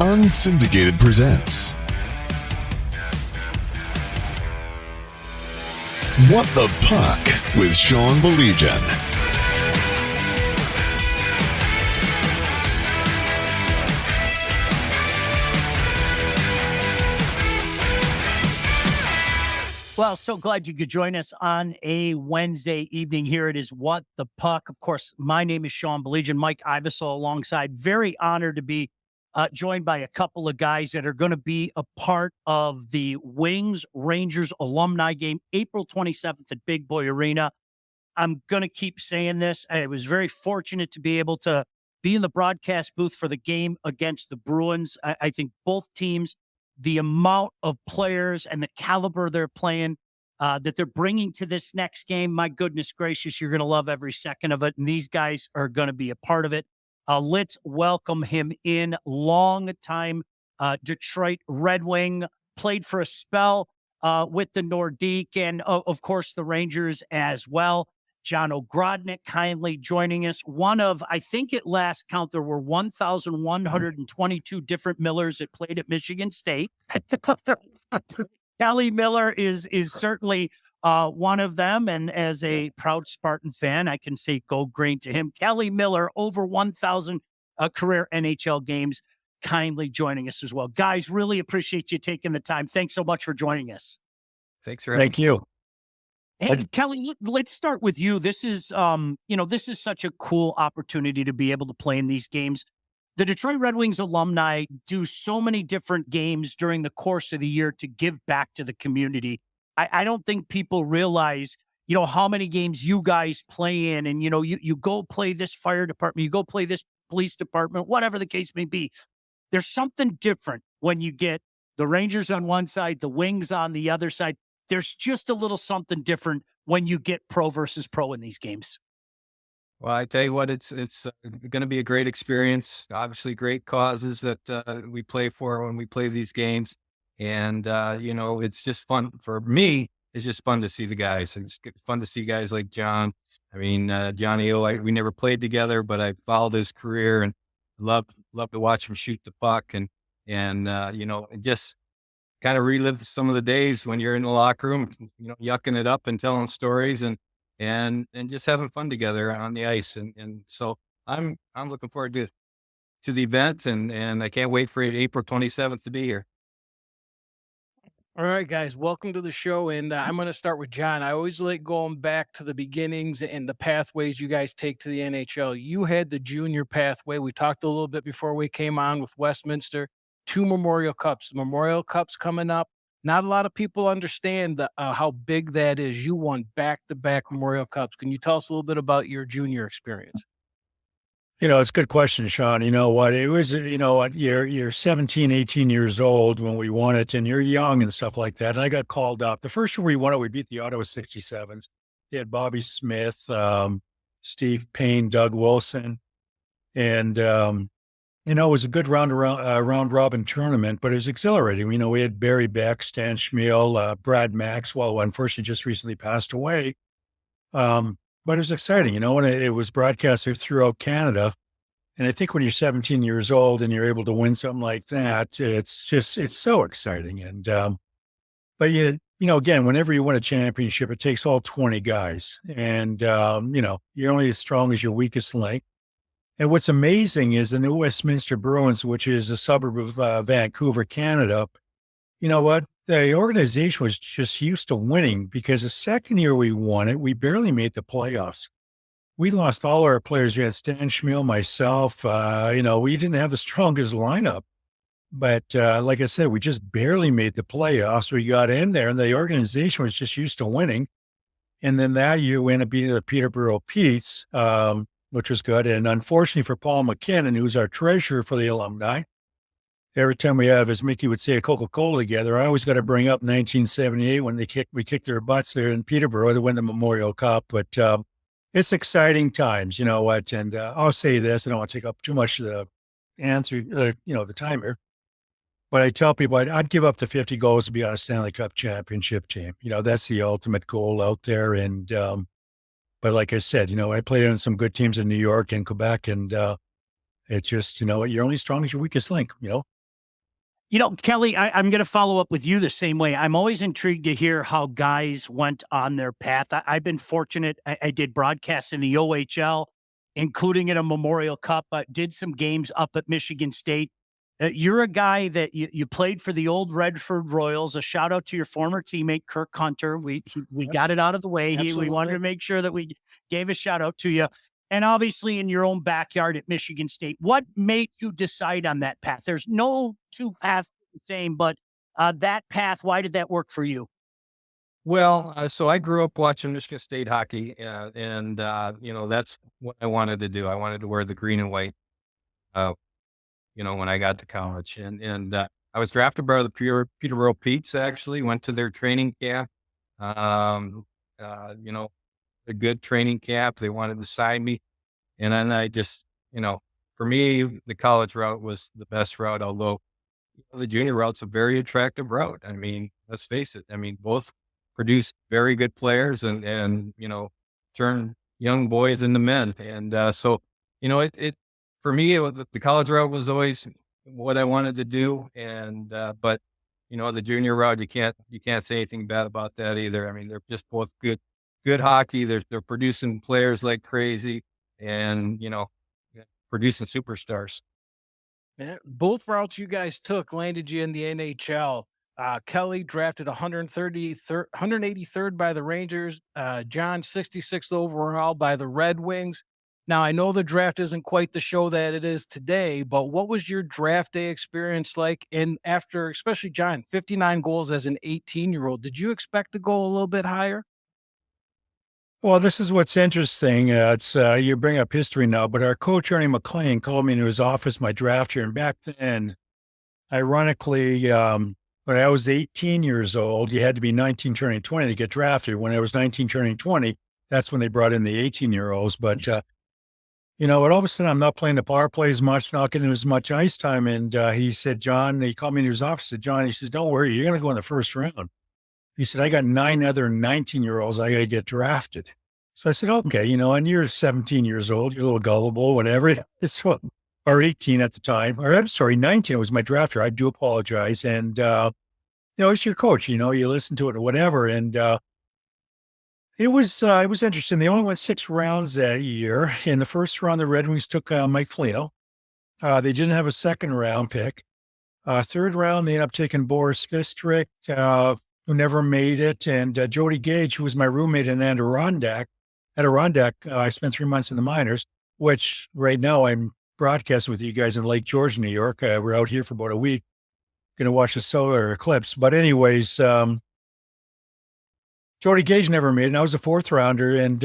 Unsyndicated presents What the Puck with Sean Belegian. Well, so glad you could join us on a Wednesday evening. Here it is, What the Puck. Of course, my name is Sean Belegian, Mike Ivesall alongside. Very honored to be joined by a couple of guys that are going to be a part of the Wings Rangers alumni game, April 27th at Big Boy Arena. I'm going to keep saying this. I was very fortunate to be able to be in the broadcast booth for the game against the Bruins. I think both teams, the amount of players and the caliber they're playing, that they're bringing to this next game, my goodness gracious, you're going to love every second of it. And these guys are going to be a part of it. Let's welcome him in. Long-time Detroit Red Wing, played for a spell with the Nordique and, of course, the Rangers as well. John O'Grodnick kindly joining us. One of, I think at last count, there were 1,122 different Millers that played at Michigan State. Kelly Miller is certainly one of them. And as a proud Spartan fan, I can say go green to him. Kelly Miller, over 1,000 career NHL games, kindly joining us as well. Guys, really appreciate you taking the time. Thanks so much for joining us. Thanks for having me. Thank you. Hey, Kelly, let's start with you. This is, this is such a cool opportunity to be able to play in these games. The Detroit Red Wings alumni do so many different games during the course of the year to give back to the community. I don't think people realize, how many games you guys play in, and, you go play this fire department, you go play this police department, whatever the case may be. There's something different when you get the Rangers on one side, the Wings on the other side. There's just a little something different when you get pro versus pro in these games. Well, I tell you what, it's going to be a great experience. Obviously, great causes that we play for when we play these games, and it's just fun for me. It's just fun to see the guys. It's fun to see guys like John. I mean, Johnny O. We never played together, but I followed his career and love to watch him shoot the puck, and just kind of relive some of the days when you're in the locker room, yucking it up and telling stories and just having fun together on the ice. And so I'm looking forward to the event, and I can't wait for April 27th to be here. All right, guys, welcome to the show. And I'm going to start with John. I always like going back to the beginnings and the pathways you guys take to the NHL. You had the junior pathway. We talked a little bit before we came on with Westminster. 2 Memorial Cups. Memorial Cups coming up. Not a lot of people understand how big that is. You won back-to-back Memorial Cups. Can you tell us a little bit about your junior experience? It's a good question, Sean. You know what? It was, you're 17, 18 years old when we won it, and you're young and stuff like that. And I got called up. The first year we won it, we beat the Ottawa 67s. They had Bobby Smith, Steve Payne, Doug Wilson, and it was a good round robin tournament, but it was exhilarating. We had Barry Beck, Stan Schmiel, Brad Maxwell, who unfortunately just recently passed away. But it was exciting, and it was broadcasted throughout Canada. And I think when you're 17 years old and you're able to win something like that, it's so exciting. And, but again, whenever you win a championship, it takes all 20 guys, and, you're only as strong as your weakest link. And what's amazing is the New Westminster Bruins, which is a suburb of Vancouver, Canada, you know what? The organization was just used to winning, because the second year we won it, we barely made the playoffs. We lost all our players. We had Stan Schmiel, myself. We didn't have the strongest lineup. But like I said, we just barely made the playoffs. We got in there, and the organization was just used to winning. And then that year, we ended up beating the Peterborough Petes, which was good. And unfortunately for Paul McKinnon, who's our treasurer for the alumni, every time we have, as Mickey would say, a Coca-Cola together, I always got to bring up 1978 when we kicked their butts there in Peterborough to win the Memorial Cup. But it's exciting times, you know what? And I'll say this, I don't want to take up too much of the answer, the timer. But I tell people I'd give up to 50 goals to be on a Stanley Cup championship team. That's the ultimate goal out there. And but like I said, I played on some good teams in New York and Quebec, and it's just, you're only strong as your weakest link, Kelly, I'm going to follow up with you the same way. I'm always intrigued to hear how guys went on their path. I've been fortunate. I did broadcasts in the OHL, including in a Memorial Cup, did some games up at Michigan State. You're a guy that you played for the old Redford Royals. A shout out to your former teammate, Kirk Hunter. We got it out of the way. We wanted to make sure that we gave a shout out to you. And obviously in your own backyard at Michigan State. What made you decide on that path? There's no two paths the same, but that path, why did that work for you? Well, so I grew up watching Michigan State hockey, and that's what I wanted to do. I wanted to wear the green and white, when I got to college, and I was drafted by the Peterborough Petes. Actually, went to their training camp. A good training camp. They wanted to sign me, and then I just, for me, the college route was the best route. Although the junior route's a very attractive route. I mean, let's face it. I mean, both produce very good players and turn young boys into men. And so, it for me, the college route was always what I wanted to do. And but the junior route, you can't say anything bad about that either. I mean, they're just both good hockey. They're producing players like crazy, and producing superstars. Yeah, both routes you guys took landed you in the NHL. Kelly drafted 183rd by the Rangers. John 66th overall by the Red Wings. Now, I know the draft isn't quite the show that it is today, but what was your draft day experience like? And after, especially John, 59 goals as an 18-year-old, did you expect to go a little bit higher? Well, this is what's interesting. It's you bring up history now, but our coach, Ernie McLean, called me into his office my draft year. And back then, ironically, when I was 18 years old, you had to be 19 turning 20 to get drafted. When I was 19 turning 20, that's when they brought in the 18-year-olds. But, but all of a sudden, I'm not playing the power play as much, not getting as much ice time. And he said, John, he called me into his office, said, John, he says, don't worry, you're going to go in the first round. He said, I got 9 other 19-year-olds I got to get drafted. So I said, okay, and you're 17 years old, you're a little gullible, whatever. It's or 18 at the time, or I'm sorry, 19 was my draft year. I do apologize. And, it's your coach, you listen to it or whatever. And it was interesting. They only went 6 rounds that year. In the first round, the Red Wings took Mike Foligno. They didn't have a second round pick. Third round, they ended up taking Boris Fistrick, who never made it. And Jody Gage, who was my roommate in Adirondack. I spent 3 months in the minors, which right now I'm broadcasting with you guys in Lake George, New York. We're out here for about a week, going to watch the solar eclipse. But anyways, Jody Gage never made it, and I was a 4th rounder. And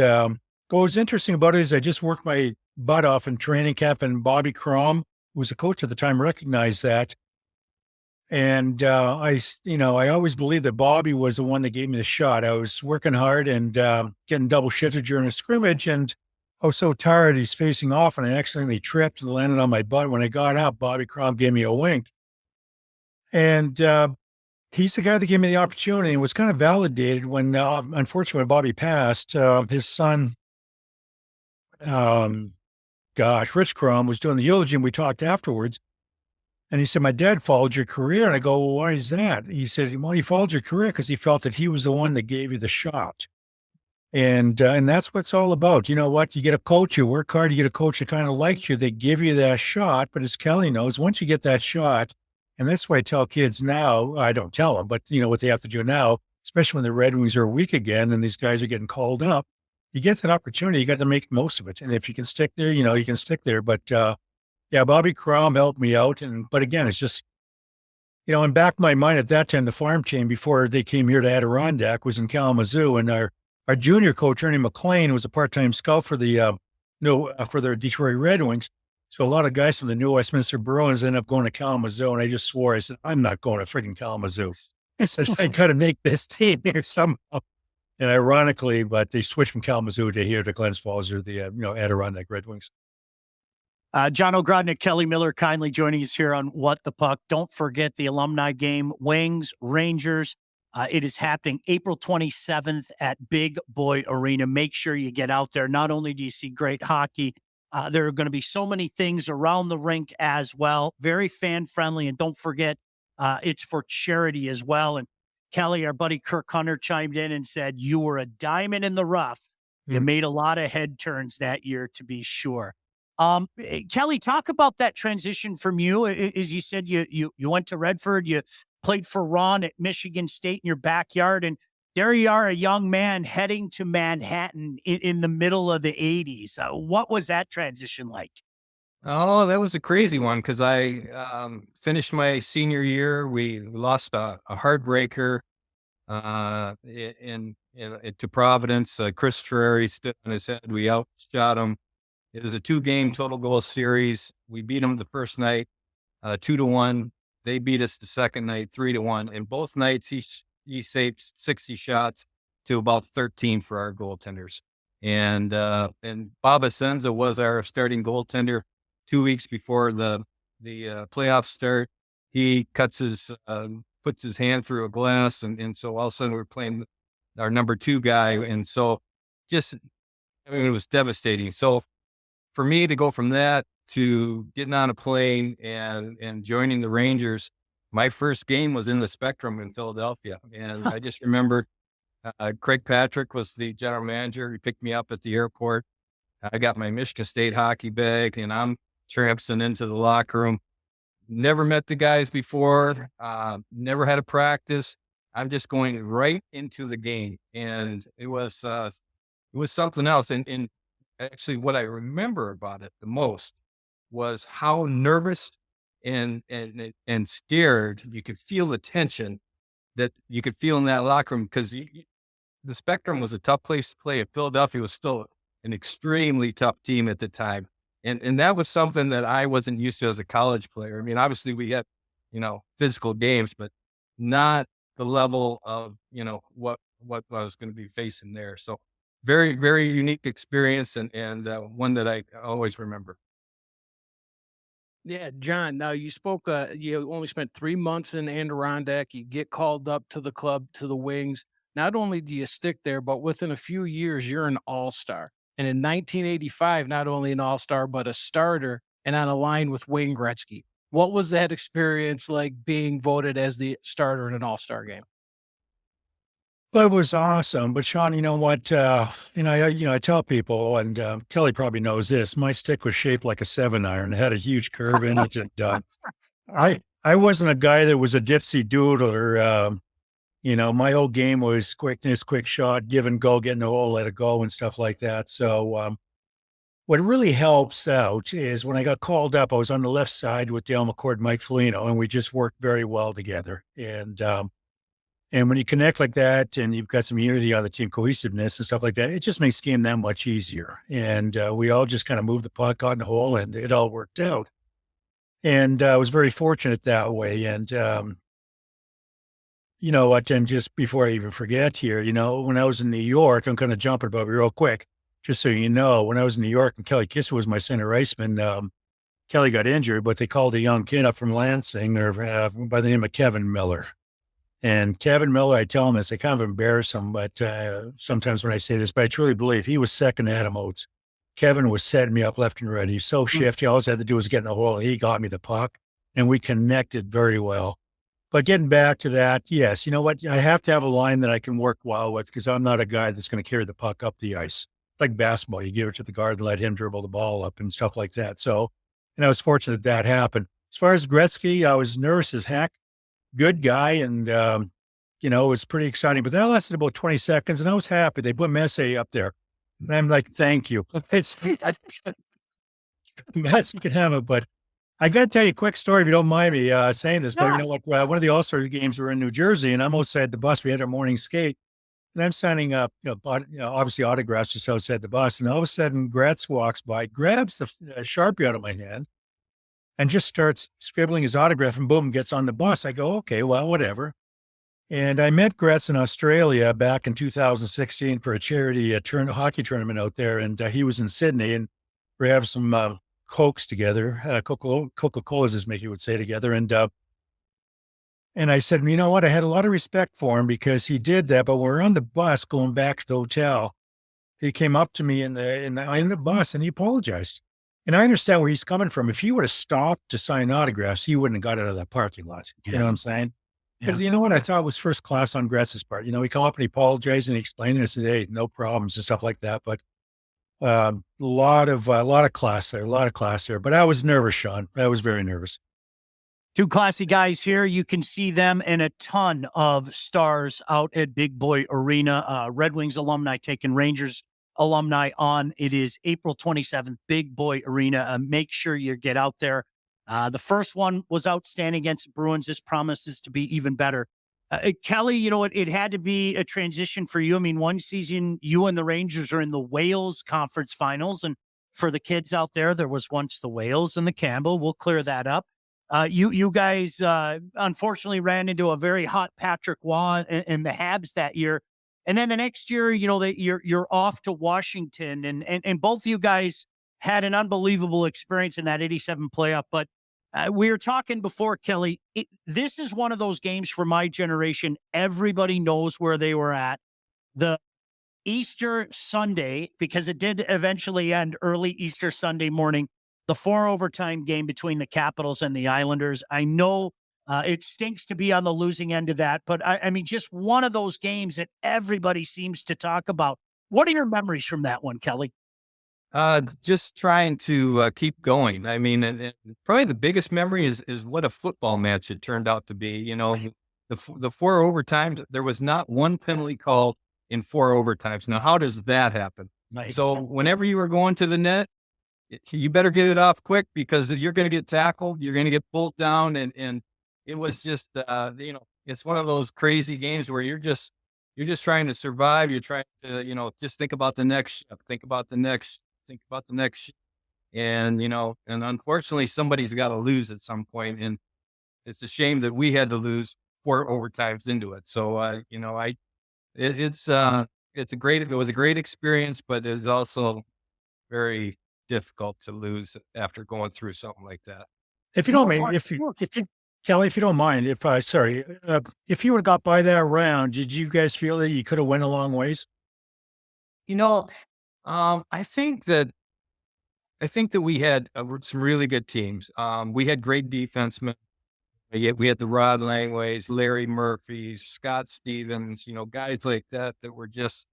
what was interesting about it is I just worked my butt off in training camp, and Bobby Crom, who was a coach at the time, recognized that. And I always believed that Bobby was the one that gave me the shot. I was working hard and getting double shifted during a scrimmage, and I was so tired. He's facing off, and I accidentally tripped and landed on my butt. When I got up, Bobby Crom gave me a wink. And he's the guy that gave me the opportunity, and was kind of validated when, unfortunately, when Bobby passed. His son, Rich Crom, was doing the eulogy, and we talked afterwards. And he said, my dad followed your career. And I go, well, why is that? He said, well, he followed your career because he felt that he was the one that gave you the shot. And that's what it's all about. You know what? You get a coach, you work hard, you get a coach that kind of likes you, they give you that shot. But as Kelly knows, once you get that shot, and that's why I tell kids now, I don't tell them, but what they have to do now, especially when the Red Wings are weak again and these guys are getting called up, you get that opportunity, you got to make most of it. And if you can stick there, you can stick there. But yeah, Bobby Crom helped me out. But again, it's just, in back of my mind at that time, the farm team, before they came here to Adirondack, was in Kalamazoo. And our junior coach, Ernie McLean, was a part-time scout for the Detroit Red Wings. So a lot of guys from the New Westminster Bruins ended up going to Kalamazoo. And I just swore, I said, I'm not going to freaking Kalamazoo. I said, I got to make this team here somehow. And ironically, but they switched from Kalamazoo to here to Glens Falls, or the Adirondack Red Wings. John O'Grodnick, Kelly Miller, kindly joining us here on What the Puck. Don't forget the alumni game, Wings, Rangers. It is happening April 27th at Big Boy Arena. Make sure you get out there. Not only do you see great hockey, there are going to be so many things around the rink as well. Very fan-friendly. And don't forget, it's for charity as well. And Kelly, our buddy Kirk Hunter, chimed in and said, you were a diamond in the rough. You made a lot of head turns that year, to be sure. Kelly, talk about that transition from you. As you said, you went to Redford, you played for Ron at Michigan State in your backyard, and there you are, a young man heading to Manhattan in the middle of the 80s. What was that transition like? Oh, that was a crazy one because I finished my senior year. We lost a heartbreaker to Providence. Chris Ferrari stood on his head. We outshot him. It was a 2-game total goal series. We beat them the first night, 2-1. They beat us the second night, 3-1. And both nights he saved 60 shots to about 13 for our goaltenders. And Bob Asenza was our starting goaltender 2 weeks before the playoffs start. He puts his hand through a glass, and so all of a sudden we're playing our number 2 guy. And so it was devastating. So for me to go from that to getting on a plane and joining the Rangers, my first game was in the Spectrum in Philadelphia. And I just remember Craig Patrick was the general manager. He picked me up at the airport. I got my Michigan State hockey bag, and I'm tramping into the locker room. Never met the guys before, never had a practice. I'm just going right into the game. And it was something else. And actually what I remember about it the most was how nervous and scared you could feel the tension that you could feel in that locker room, because the Spectrum was a tough place to play. And Philadelphia was still an extremely tough team at the time. And that was something that I wasn't used to as a college player. I mean, obviously we had, physical games, but not the level of, what I was going to be facing there. So very, very unique experience and one that I always remember. Yeah, John, now you spoke, you only spent 3 months in Adirondack. You get called up to the club, to the Wings. Not only do you stick there, but within a few years, you're an all-star. And in 1985, not only an all-star, but a starter and on a line with Wayne Gretzky. What was that experience like, being voted as the starter in an all-star game? Well, it was awesome. But Sean, you know what? I tell people, and Kelly probably knows this. My stick was shaped like a 7-iron. It had a huge curve in it. And I wasn't a guy that was a dipsy doodler. My whole game was quickness, quick shot, give and go, get in the hole, let it go, and stuff like that. So what really helps out is when I got called up, I was on the left side with Dale McCord, Mike Foligno, and we just worked very well together. And when you connect like that and you've got some unity on the team, cohesiveness and stuff like that, it just makes the game that much easier. And we all just kind of moved the puck, got in the hole, and it all worked out. And I was very fortunate that way. And you know what, and just before I even forget here, when I was in New York, I'm kind of jumping above you real quick, just so you know, when I was in New York and Kelly Kissel was my center iceman, Kelly got injured, but they called a young kid up from Lansing by the name of Kevin Miller. And Kevin Miller, I tell him this, I kind of embarrass him, but sometimes when I say this, but I truly believe he was second to Adam Oates. Kevin was setting me up left and right. He's so shifty. All I had to do was get in the hole, and he got me the puck, and we connected very well. But getting back to that, yes, you know what? I have to have a line that I can work well with, because I'm not a guy that's going to carry the puck up the ice. Like basketball, you give it to the guard and let him dribble the ball up and stuff like that. So, and I was fortunate that happened. As far as Gretzky, I was nervous as heck. Good guy, and it was pretty exciting. But that lasted about 20 seconds, and I was happy. They put Messier up there, and I'm like, "Thank you." Yes, you can have it. But I got to tell you a quick story, if you don't mind me saying this. But you know what? One of the All-Star games were in New Jersey, and I'm outside the bus. We had our morning skate, and I'm signing up, obviously autographs just outside the bus. And all of a sudden, Gretz walks by, grabs the Sharpie out of my hand, and just starts scribbling his autograph, and boom, gets on the bus. I go, okay, well, whatever. And I met Gretz in Australia back in 2016 for a charity hockey tournament out there. And he was in Sydney, and we have some Cokes together, Coca-Colas, as Mickey would say, together. And I said, you know what? I had a lot of respect for him because he did that. But we're on the bus going back to the hotel. He came up to me in the bus, and he apologized. And I understand where he's coming from. If he would have stopped to sign autographs, he wouldn't have got out of that parking lot. You know what I'm saying? Because you know what I thought was first class on Gress's part. He come up and he apologized and he explained it and said, "Hey, no problems," and stuff like that. But a lot of class there, But I was nervous, Sean. I was very nervous. Two classy guys here. You can see them and a ton of stars out at Big Boy Arena. Red Wings alumni taking Rangers alumni on. It is April 27th, Big Boy Arena. Make sure you get out there. The first one was outstanding against the Bruins. This promises to be even better. Kelly, it had to be a transition for you. I mean, one season you and the Rangers are in the Wales Conference Finals. And for the kids out there was once the Wales and the Campbell. We'll clear that up. You guys unfortunately ran into a very hot Patrick Waugh and the Habs that year. And then the next year, that you're off to Washington, and both of you guys had an unbelievable experience in that 87 playoff. But we were talking before, Kelly, this is one of those games for my generation. Everybody knows where they were at. The Easter Sunday, because it did eventually end early Easter Sunday morning, the 4 overtime game between the Capitals and the Islanders. I know it stinks to be on the losing end of that, but I mean, just one of those games that everybody seems to talk about. What are your memories from that one, Kelly? Just trying to keep going. I mean, and probably the biggest memory is what a football match it turned out to be. The 4 overtimes, there was not one penalty called in 4 overtimes. Now, how does that happen? Nice. So whenever you were going to the net, you better get it off quick because you're going to get tackled. You're going to get pulled down. And it was just, it's one of those crazy games where you're just trying to survive. You're trying to, just think about the next shift, think about the next. And, and unfortunately somebody's got to lose at some point. And it's a shame that we had to lose 4 overtimes into it. So, it was a great experience, but it's also very difficult to lose after going through something like that. If you don't mind, Kelly, if you don't mind, if you would have got by that round, did you guys feel that you could have went a long ways? I think that we had some really good teams. We had great defensemen. We had the Rod Langways, Larry Murphys, Scott Stevens, guys like that were just,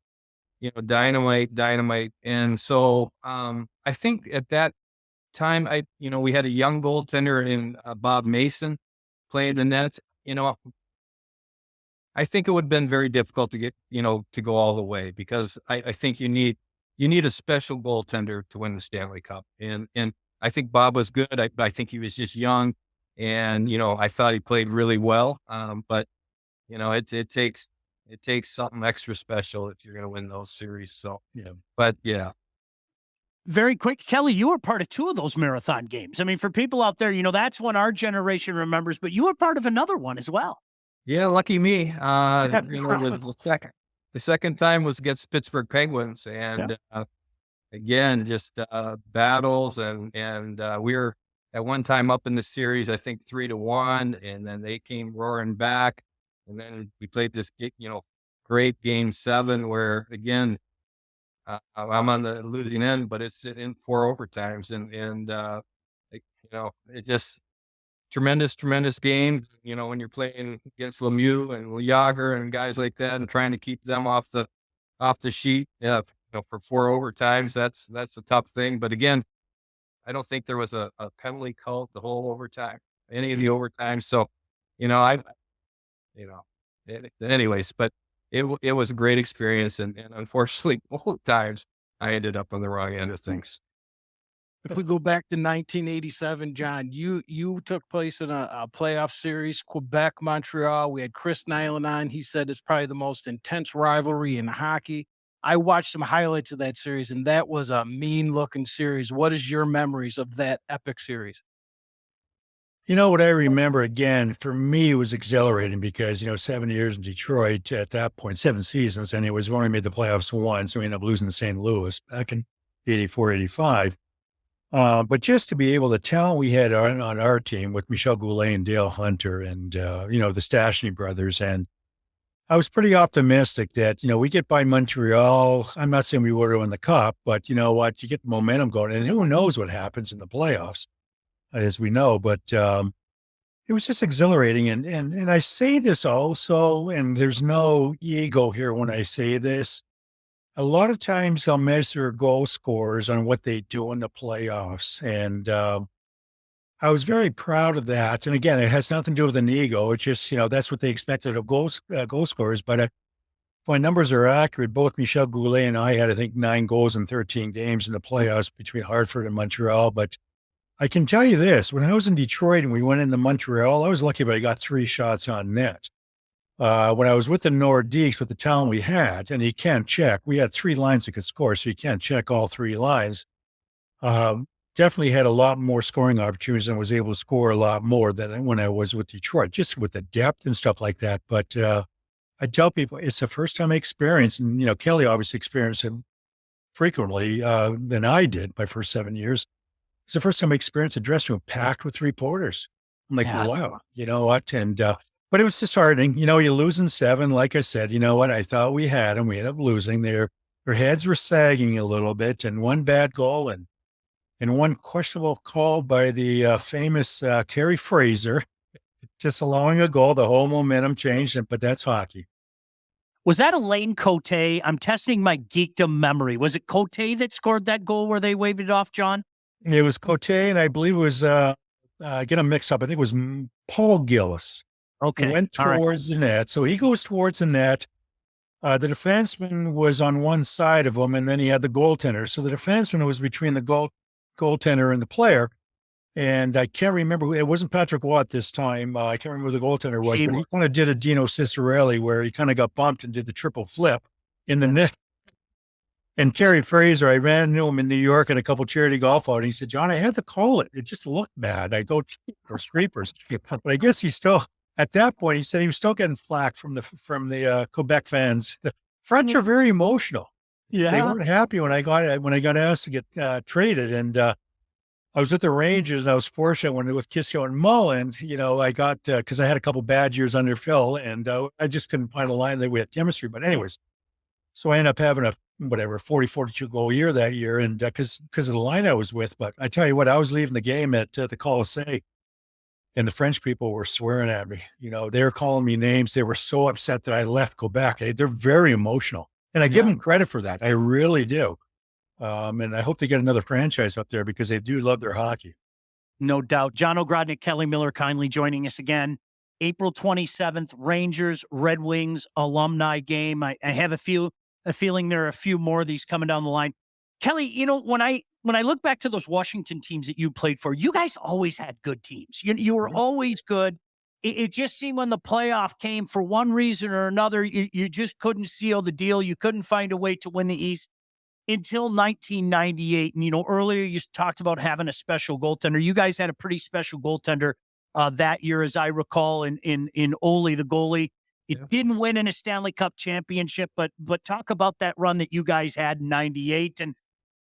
dynamite. And so, I think at that time, we had a young goaltender in Bob Mason playing the nets. I think it would have been very difficult to get, to go all the way because I think you need a special goaltender to win the Stanley Cup. And I think Bob was good. I think he was just young and, I thought he played really well. But it takes something extra special if you're going to win those series. So, but yeah. Very quick, Kelly, you were part of 2 of those marathon games. I mean, for people out there, that's one our generation remembers, but you were part of another one as well. Yeah. Lucky me. The second time was against Pittsburgh Penguins. And, again, just, battles and we were at one time up in the series, I think 3-1, and then they came roaring back. And then we played this, great game 7 where again, I'm on the losing end, but it's in 4 overtimes and it just tremendous game, when you're playing against Lemieux and Yager and guys like that and trying to keep them off the sheet. Yeah. For 4 overtimes, that's a tough thing. But again, I don't think there was a penalty called the whole overtime, any of the overtimes. So, anyways, but it was a great experience. And unfortunately, both times I ended up on the wrong end of things. If we go back to 1987, John, you took place in a playoff series, Quebec, Montreal. We had Chris Nyland on. He said it's probably the most intense rivalry in hockey. I watched some highlights of that series, and that was a mean-looking series. What is your memories of that epic series? What I remember, again, for me, it was exhilarating because, 7 years in Detroit at that point, 7 seasons, and it was only made the playoffs once. So we ended up losing to St. Louis back in 84, 85. But just to be able to tell we had on our team with Michel Goulet and Dale Hunter and, the Stashny brothers. And I was pretty optimistic that, we get by Montreal. I'm not saying we would have won the cup, but you know what? You get the momentum going, and who knows what happens in the playoffs, as we know. But it was just exhilarating. And I say this also, and there's no ego here when I say this. A lot of times I'll measure goal scorers on what they do in the playoffs. And I was very proud of that. And again, it has nothing to do with an ego. It's just, that's what they expected of goal scorers. But if my numbers are accurate, both Michel Goulet and I had, I think, 9 goals in 13 games in the playoffs between Hartford and Montreal. But I can tell you this, when I was in Detroit and we went into Montreal, I was lucky if I got 3 shots on net. When I was with the Nordiques, with the talent we had, and you can't check, we had 3 lines that could score, so you can't check all 3 lines. Definitely had a lot more scoring opportunities and was able to score a lot more than when I was with Detroit, just with the depth and stuff like that. But I tell people it's the first time I experienced, and, Kelly obviously experienced it frequently than I did my first 7 years. It's the first time I experienced a dressing room packed with reporters. I'm like, Yeah. wow, you know what? And, but it was disheartening. You lose in 7, like I said, you know what? I thought we had them. We ended up losing. Their heads were sagging a little bit, and one bad goal and one questionable call by the famous Terry Fraser, just allowing a goal. The whole momentum changed, but that's hockey. Was that Elaine Cote? I'm testing my geekdom memory. Was it Cote that scored that goal where they waved it off, John? It was Cote, and I believe it was, get them mixed up. I think it was Paul Gillis. Okay. He went All right. towards the net. So he goes towards the net. The defenseman was on one side of him, and then he had the goaltender. So the defenseman was between the goaltender and the player. And I can't remember who, it wasn't Patrick Watt this time. I can't remember who the goaltender was, but he kind of did a Dino Cicerelli where he kind of got bumped and did the triple flip in the net. And Terry Fraser, I ran into him in New York at a couple charity golf outings. He said, John, I had to call it. It just looked bad. I go for scrapers. But I guess he's still, at that point, he said he was still getting flack from the Quebec fans. The French are very emotional. Yeah. They weren't happy when I got asked to get traded. And I was with the Rangers, and I was fortunate when it was Kissio and Mullen, I got, because I had a couple bad years under Phil, and I just couldn't find a line that we had chemistry. But anyways, so I ended up having a 42 goal year that year, and because of the line I was with. But I tell you what, I was leaving the game at the Colisée, and the French people were swearing at me. They were calling me names. They were so upset that I left Quebec. They're very emotional, and I give them credit for that. I really do. And I hope they get another franchise up there because they do love their hockey. No doubt. John O'Grodnick, Kelly Miller kindly joining us again. April 27th, Rangers, Red Wings alumni game. I have a feeling there are a few more of these coming down the line. Kelly, when I look back to those Washington teams that you played for, you guys always had good teams. You were always good. It just seemed when the playoff came, for one reason or another, you just couldn't seal the deal. You couldn't find a way to win the East until 1998. And, earlier you talked about having a special goaltender. You guys had a pretty special goaltender that year, as I recall, in Ole, the goalie. It didn't win in a Stanley Cup championship, but talk about that run that you guys had in 98. And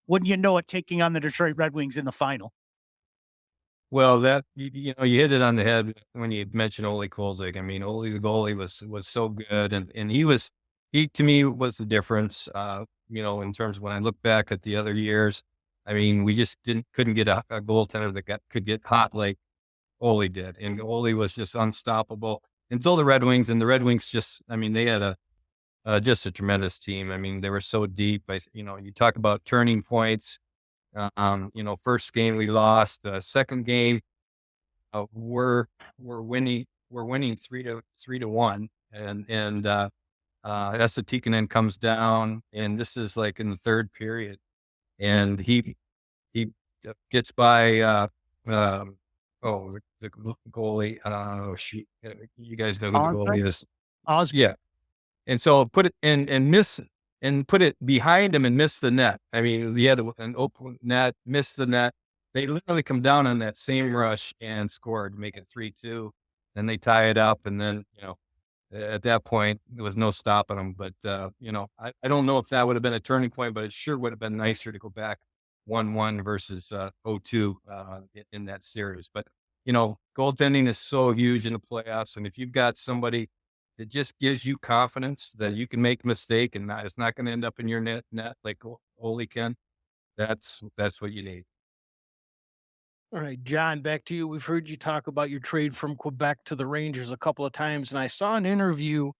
wouldn't you know it, taking on the Detroit Red Wings in the final? Well, that, you hit it on the head when you mentioned Ole Kolzig. I mean, Ole, the goalie, was so good. And he to me was the difference, in terms of when I look back at the other years. I mean, we just couldn't get a goaltender that could get hot like Ole did. And Ole was just unstoppable until the Red Wings. And the Red Wings they had just a tremendous team. I mean, they were so deep. You talk about turning points. First game we lost. Second game, we're winning 3-1, and Esa Tikkanen comes down, and this is like in the third period, and he gets by the goalie. Oh shoot, you guys know who the goalie is? Osgood. Yeah, and so put it and miss. And put it behind him and miss the net. I mean, he had an open net, missed the net. They literally come down on that same rush and scored, make it 3-2. Then they tie it up, and then at that point there was no stopping them. But I don't know if that would have been a turning point, but it sure would have been nicer to go back 1-1 versus 0-2 in that series. But goaltending is so huge in the playoffs, and if you've got somebody it just gives you confidence that you can make a mistake and it's not going to end up in your net like Goalie can. That's what you need. All right, John, back to you. We've heard you talk about your trade from Quebec to the Rangers a couple of times, and I saw an interview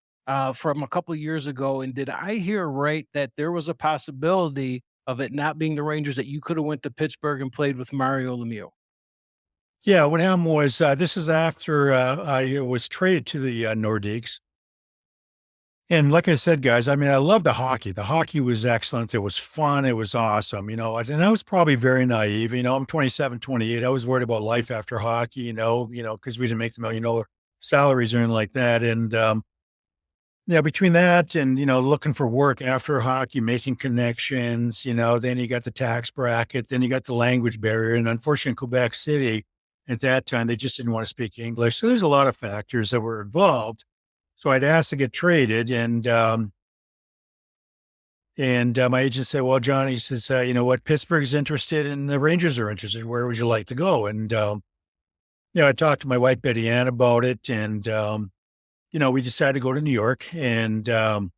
from a couple of years ago. And did I hear right that there was a possibility of it not being the Rangers, that you could have went to Pittsburgh and played with Mario Lemieux? Yeah, what happened was this is after I was traded to the Nordiques. And like I said, guys, I mean, I love the hockey. The hockey was excellent. It was fun. It was awesome, and I was probably very naive. I'm 27, 28. I was worried about life after hockey, because we didn't make the $1 million salaries or anything like that. And, between that and, looking for work after hockey, making connections, then you got the tax bracket, then you got the language barrier. And unfortunately, Quebec City at that time, they just didn't want to speak English. So there's a lot of factors that were involved. So I'd asked to get traded, and my agent said, "Well, John," he says, "you know what? Pittsburgh's interested, and the Rangers are interested. Where would you like to go?" And I talked to my wife Betty Ann about it, and we decided to go to New York. And I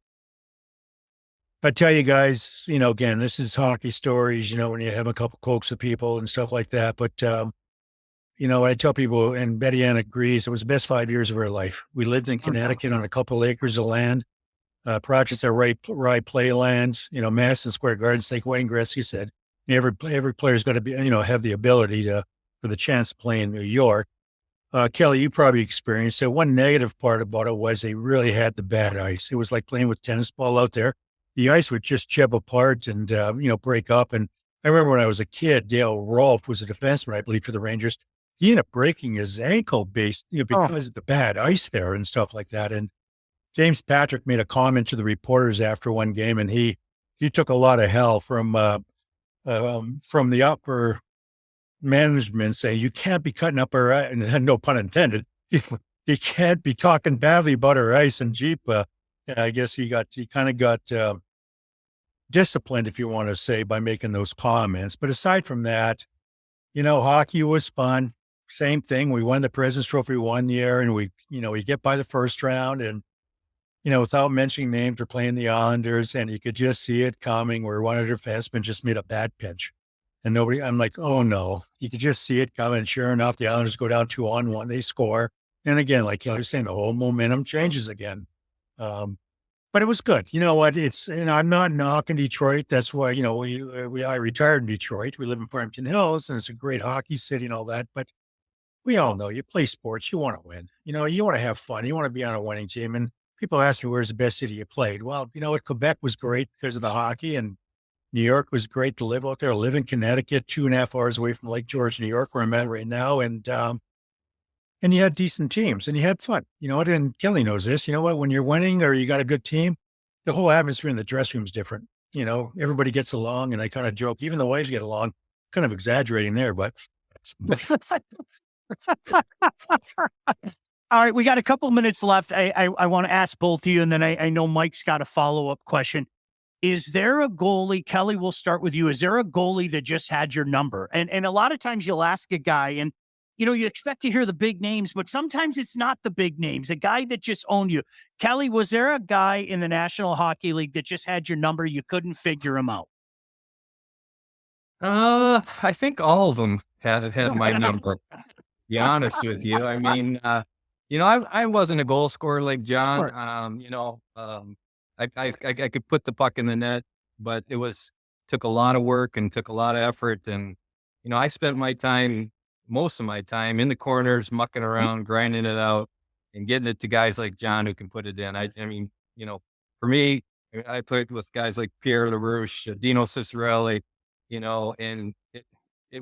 tell you guys, again, this is hockey stories. When you have a couple cokes with people and stuff like that, but. I tell people, and Betty Ann agrees, it was the best 5 years of her life. We lived in Connecticut on a couple of acres of land, projects at Rye Playland, Madison Square Garden, like Wayne Gretzky said. Every player's got to be, have the ability for the chance to play in New York. Kelly, you probably experienced it. One negative part about it was they really had the bad ice. It was like playing with tennis ball out there. The ice would just chip apart and, break up. And I remember when I was a kid, Dale Rolfe was a defenseman, I believe, for the Rangers. He ended up breaking his ankle because of the bad ice there and stuff like that. And James Patrick made a comment to the reporters after one game, and he took a lot of hell from the upper management, saying, "You can't be cutting up our ice," and no pun intended. You can't be talking badly about our ice. And Jeep, I guess he kind of got disciplined, if you want to say, by making those comments. But aside from that, hockey was fun. Same thing. We won the President's Trophy 1 year, and we get by the first round, and, without mentioning names, we're playing the Islanders, and you could just see it coming where one of their defensemen just made a bad pitch. And I'm like, oh no, you could just see it coming. And sure enough, the Islanders go down 2-1, they score. And again, like you were saying, the whole momentum changes again. But it was good. You know what? I'm not knocking Detroit. That's why, I retired in Detroit. We live in Farmington Hills, and it's a great hockey city and all that. But we all know you play sports, you want to win. You want to have fun. You want to be on a winning team. And people ask me, where's the best city you played? Well, Quebec was great because of the hockey, and New York was great to live out there. I live in Connecticut, 2.5 hours away from Lake George, New York, where I'm at right now. And you had decent teams and you had fun. And Kelly knows this. You know what? When you're winning or you got a good team, the whole atmosphere in the dressing room is different. Everybody gets along, and I kind of joke, even the wives get along, kind of exaggerating there, but. All right, we got a couple minutes left. I want to ask both of you, and then I know Mike's got a follow-up question. Is there a goalie, Kelly, we'll start with you. Is there a goalie that just had your number? And a lot of times you'll ask a guy, and you expect to hear the big names, but sometimes it's not the big names, a guy that just owned you. Kelly, was there a guy in the National Hockey League that just had your number? You couldn't figure him out? I think all of them had my number. Be honest with you. I mean, I wasn't a goal scorer like John. I could put the puck in the net, but took a lot of work and took a lot of effort. And, I spent most of my time in the corners, mucking around, grinding it out, and getting it to guys like John who can put it in. I mean, for me, I played with guys like Pierre LaRouche, Dino Ciccarelli, and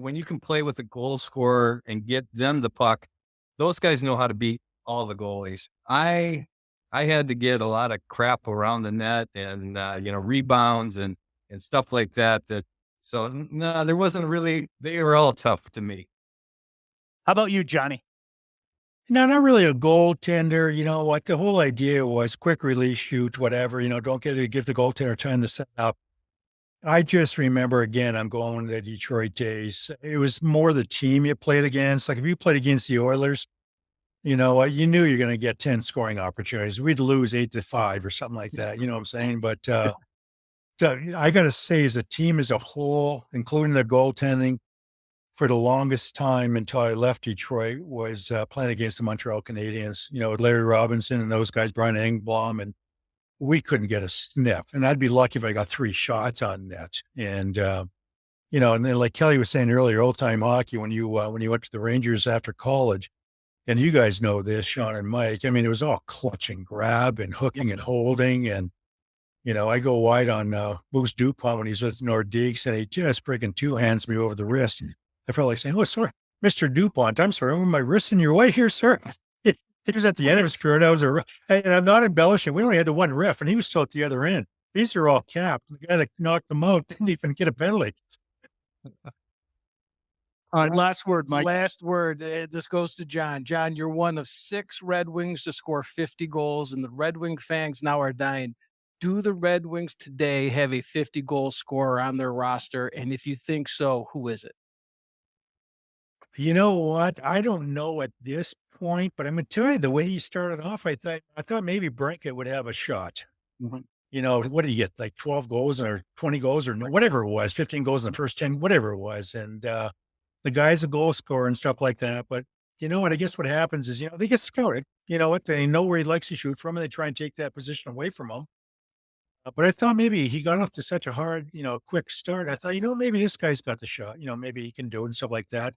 when you can play with a goal scorer and get them the puck, those guys know how to beat all the goalies. I had to get a lot of crap around the net and, rebounds and stuff like that. So no, there wasn't really, they were all tough to me. How about you, Johnny? No, not really a goaltender. You know what? The whole idea was quick release, shoot, whatever, don't give the goaltender time to set up. I just remember, again, I'm going to the Detroit days. It was more the team you played against. Like if you played against the Oilers, you know what, you knew you're going to get 10 scoring opportunities. We'd lose 8-5 or something like that. You know what I'm saying? But so I got to say, as a team as a whole, including the goaltending, for the longest time until I left Detroit, was playing against the Montreal Canadiens, you know, with Larry Robinson and those guys, Brian Engblom, and we couldn't get a sniff. And I'd be lucky if I got 3 shots on net. And, you know, and then like Kelly was saying earlier, old time hockey, when you went to the Rangers after college, and you guys know this, Sean and Mike, I mean, it was all clutch and grab and hooking and holding. And, you know, I go wide on Moose Dupont when he's with Nordiques, and he just freaking 2-hands me over the wrist. And I felt like saying, "Oh, sorry, Mr. Dupont, I'm sorry, my wrist in your way here, sir." It was at the end of his career, and I'm not embellishing. We only had the one ref, and he was still at the other end. These are all capped. The guy that knocked them out didn't even get a penalty. All right, last word, Mike. Last word. This goes to John. John, you're one of 6 Red Wings to score 50 goals, and the Red Wing fans now are dying. Do the Red Wings today have a 50-goal scorer on their roster? And if you think so, who is it? You know what? I don't know at this point, but I'm going to tell you, the way he started off, I thought maybe Brinkett would have a shot. Mhm. You know, what did he get? Like 12 goals or 20 goals or whatever it was, 15 goals in the first 10, whatever it was. And the guy's a goal scorer and stuff like that. But you know what? I guess what happens is, you know, they get scouted. You know what? They know where he likes to shoot from, and they try and take that position away from him. But I thought maybe he got off to such a hard, you know, quick start. I thought, you know, maybe this guy's got the shot. You know, maybe he can do it and stuff like that.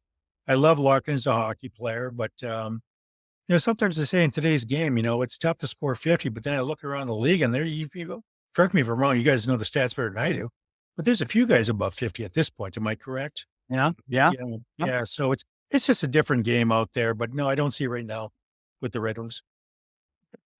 I love Larkin as a hockey player, but you know, sometimes they say in today's game, you know, it's tough to score 50. But then I look around the league, and there you go. Correct me if I'm wrong. You guys know the stats better than I do, but there's a few guys above 50 at this point. Am I correct? Yeah. Yeah. Yeah. So it's just a different game out there. But no, I don't see it right now with the Red Wings.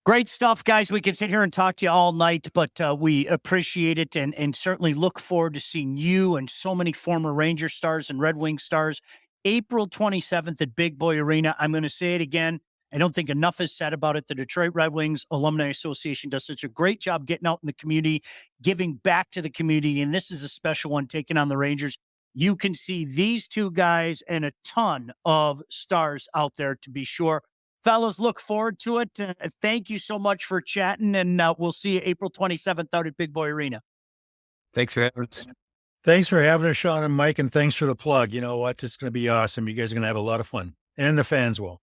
Great stuff, guys. We could sit here and talk to you all night, but we appreciate it and certainly look forward to seeing you and so many former Ranger stars and Red Wing stars April 27th at Big Boy Arena. I'm going to say it again. I don't think enough is said about it. The Detroit Red Wings Alumni Association does such a great job getting out in the community, giving back to the community, and this is a special one, taking on the Rangers. You can see these 2 guys and a ton of stars out there, to be sure. Fellas, look forward to it. Thank you so much for chatting, and we'll see you April 27th out at Big Boy Arena. Thanks for having us. Thanks for having us, Sean and Mike, and thanks for the plug. You know what? It's going to be awesome. You guys are going to have a lot of fun, and the fans will.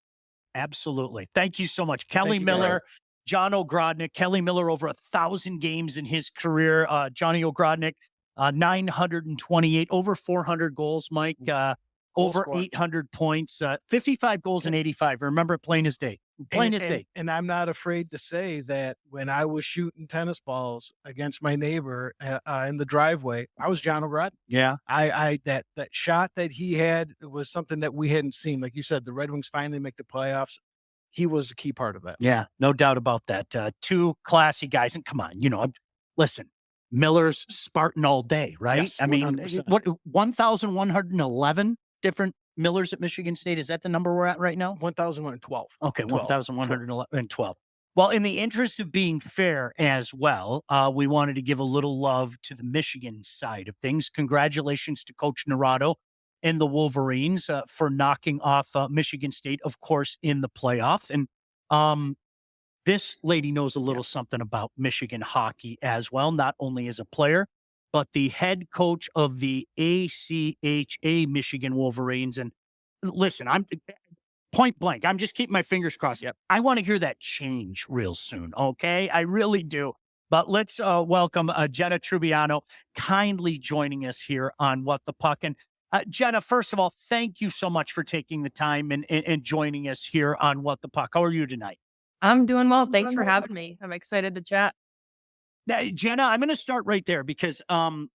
Absolutely. Thank you so much. Kelly Miller, John Ogrodnik. Kelly Miller, over 1,000 games in his career. Johnny Ogrodnik, 928, over 400 goals, Mike. Over 800 points, 55 goals and 85. Remember, plain as day. Plain as day. And I'm not afraid to say that when I was shooting tennis balls against my neighbor in the driveway, I was John O'Grod. Yeah. That shot that he had was something that we hadn't seen. Like you said, the Red Wings finally make the playoffs. He was the key part of that. Yeah, no doubt about that. 2 classy guys. And come on, you know, listen, Miller's Spartan all day, right? Yes, I mean, 100%. what 1,111 different Millers at Michigan State? Is that the number we're at right now? 1,112. Okay, 1,112. Well, in the interest of being fair as well, we wanted to give a little love to the Michigan side of things. Congratulations to Coach Naranjo and the Wolverines for knocking off Michigan State, of course, in the playoff. And this lady knows a little something about Michigan hockey as well, not only as a player, but the head coach of the ACHA Michigan Wolverines. And listen, I'm point blank. I'm just keeping my fingers crossed. Yep. I want to hear that change real soon. Okay. I really do. But let's welcome Jenna Trubiano, kindly joining us here on What the Puck. And Jenna, first of all, thank you so much for taking the time and joining us here on What the Puck. How are you tonight? I'm doing well. Thanks for having me. I'm excited to chat. Now, Jenna, I'm going to start right there because I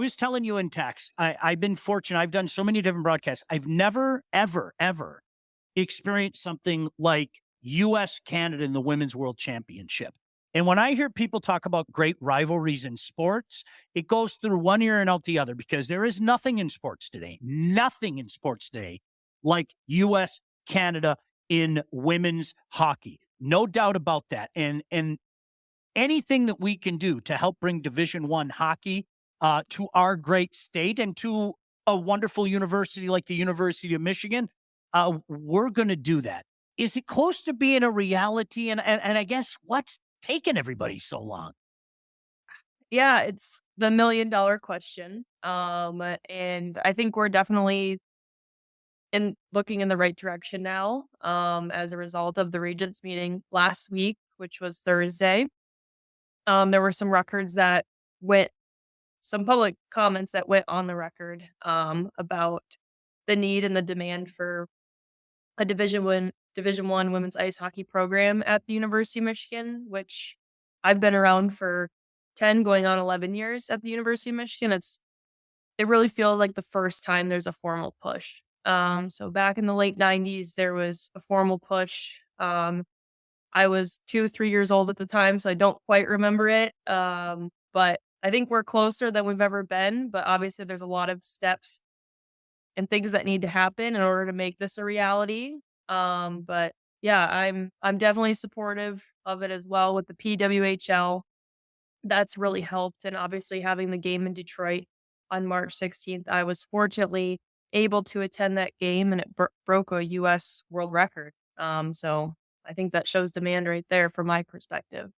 was telling you in text, I've been fortunate. I've done so many different broadcasts. I've never, ever, ever experienced something like U.S. Canada in the Women's World Championship. And when I hear people talk about great rivalries in sports, it goes through one ear and out the other, because there is nothing in sports today like U.S. Canada in women's hockey. No doubt about that. And anything that we can do to help bring Division I hockey to our great state and to a wonderful university like the University of Michigan, we're going to do that. Is it close to being a reality? And I guess what's taken everybody so long? Yeah, it's the $1,000,000 question. And I think we're definitely looking in the right direction now. As a result of the Regents meeting last week, which was Thursday. There were some records that went some public comments that went on the record about the need and the demand for a Division I women's ice hockey program at the University of Michigan, which I've been around for 10 going on 11 years at the University of Michigan. It really feels like the first time there's a formal push. So back in the late 90s there was a formal push. I was 2, 3 years old at the time, so I don't quite remember it. But I think we're closer than we've ever been, but obviously there's a lot of steps and things that need to happen in order to make this a reality. But yeah, I'm definitely supportive of it as well with the PWHL. That's really helped, and obviously having the game in Detroit on March 16th, I was fortunately able to attend that game, and it broke a U.S. world record. So I think that shows demand right there from my perspective.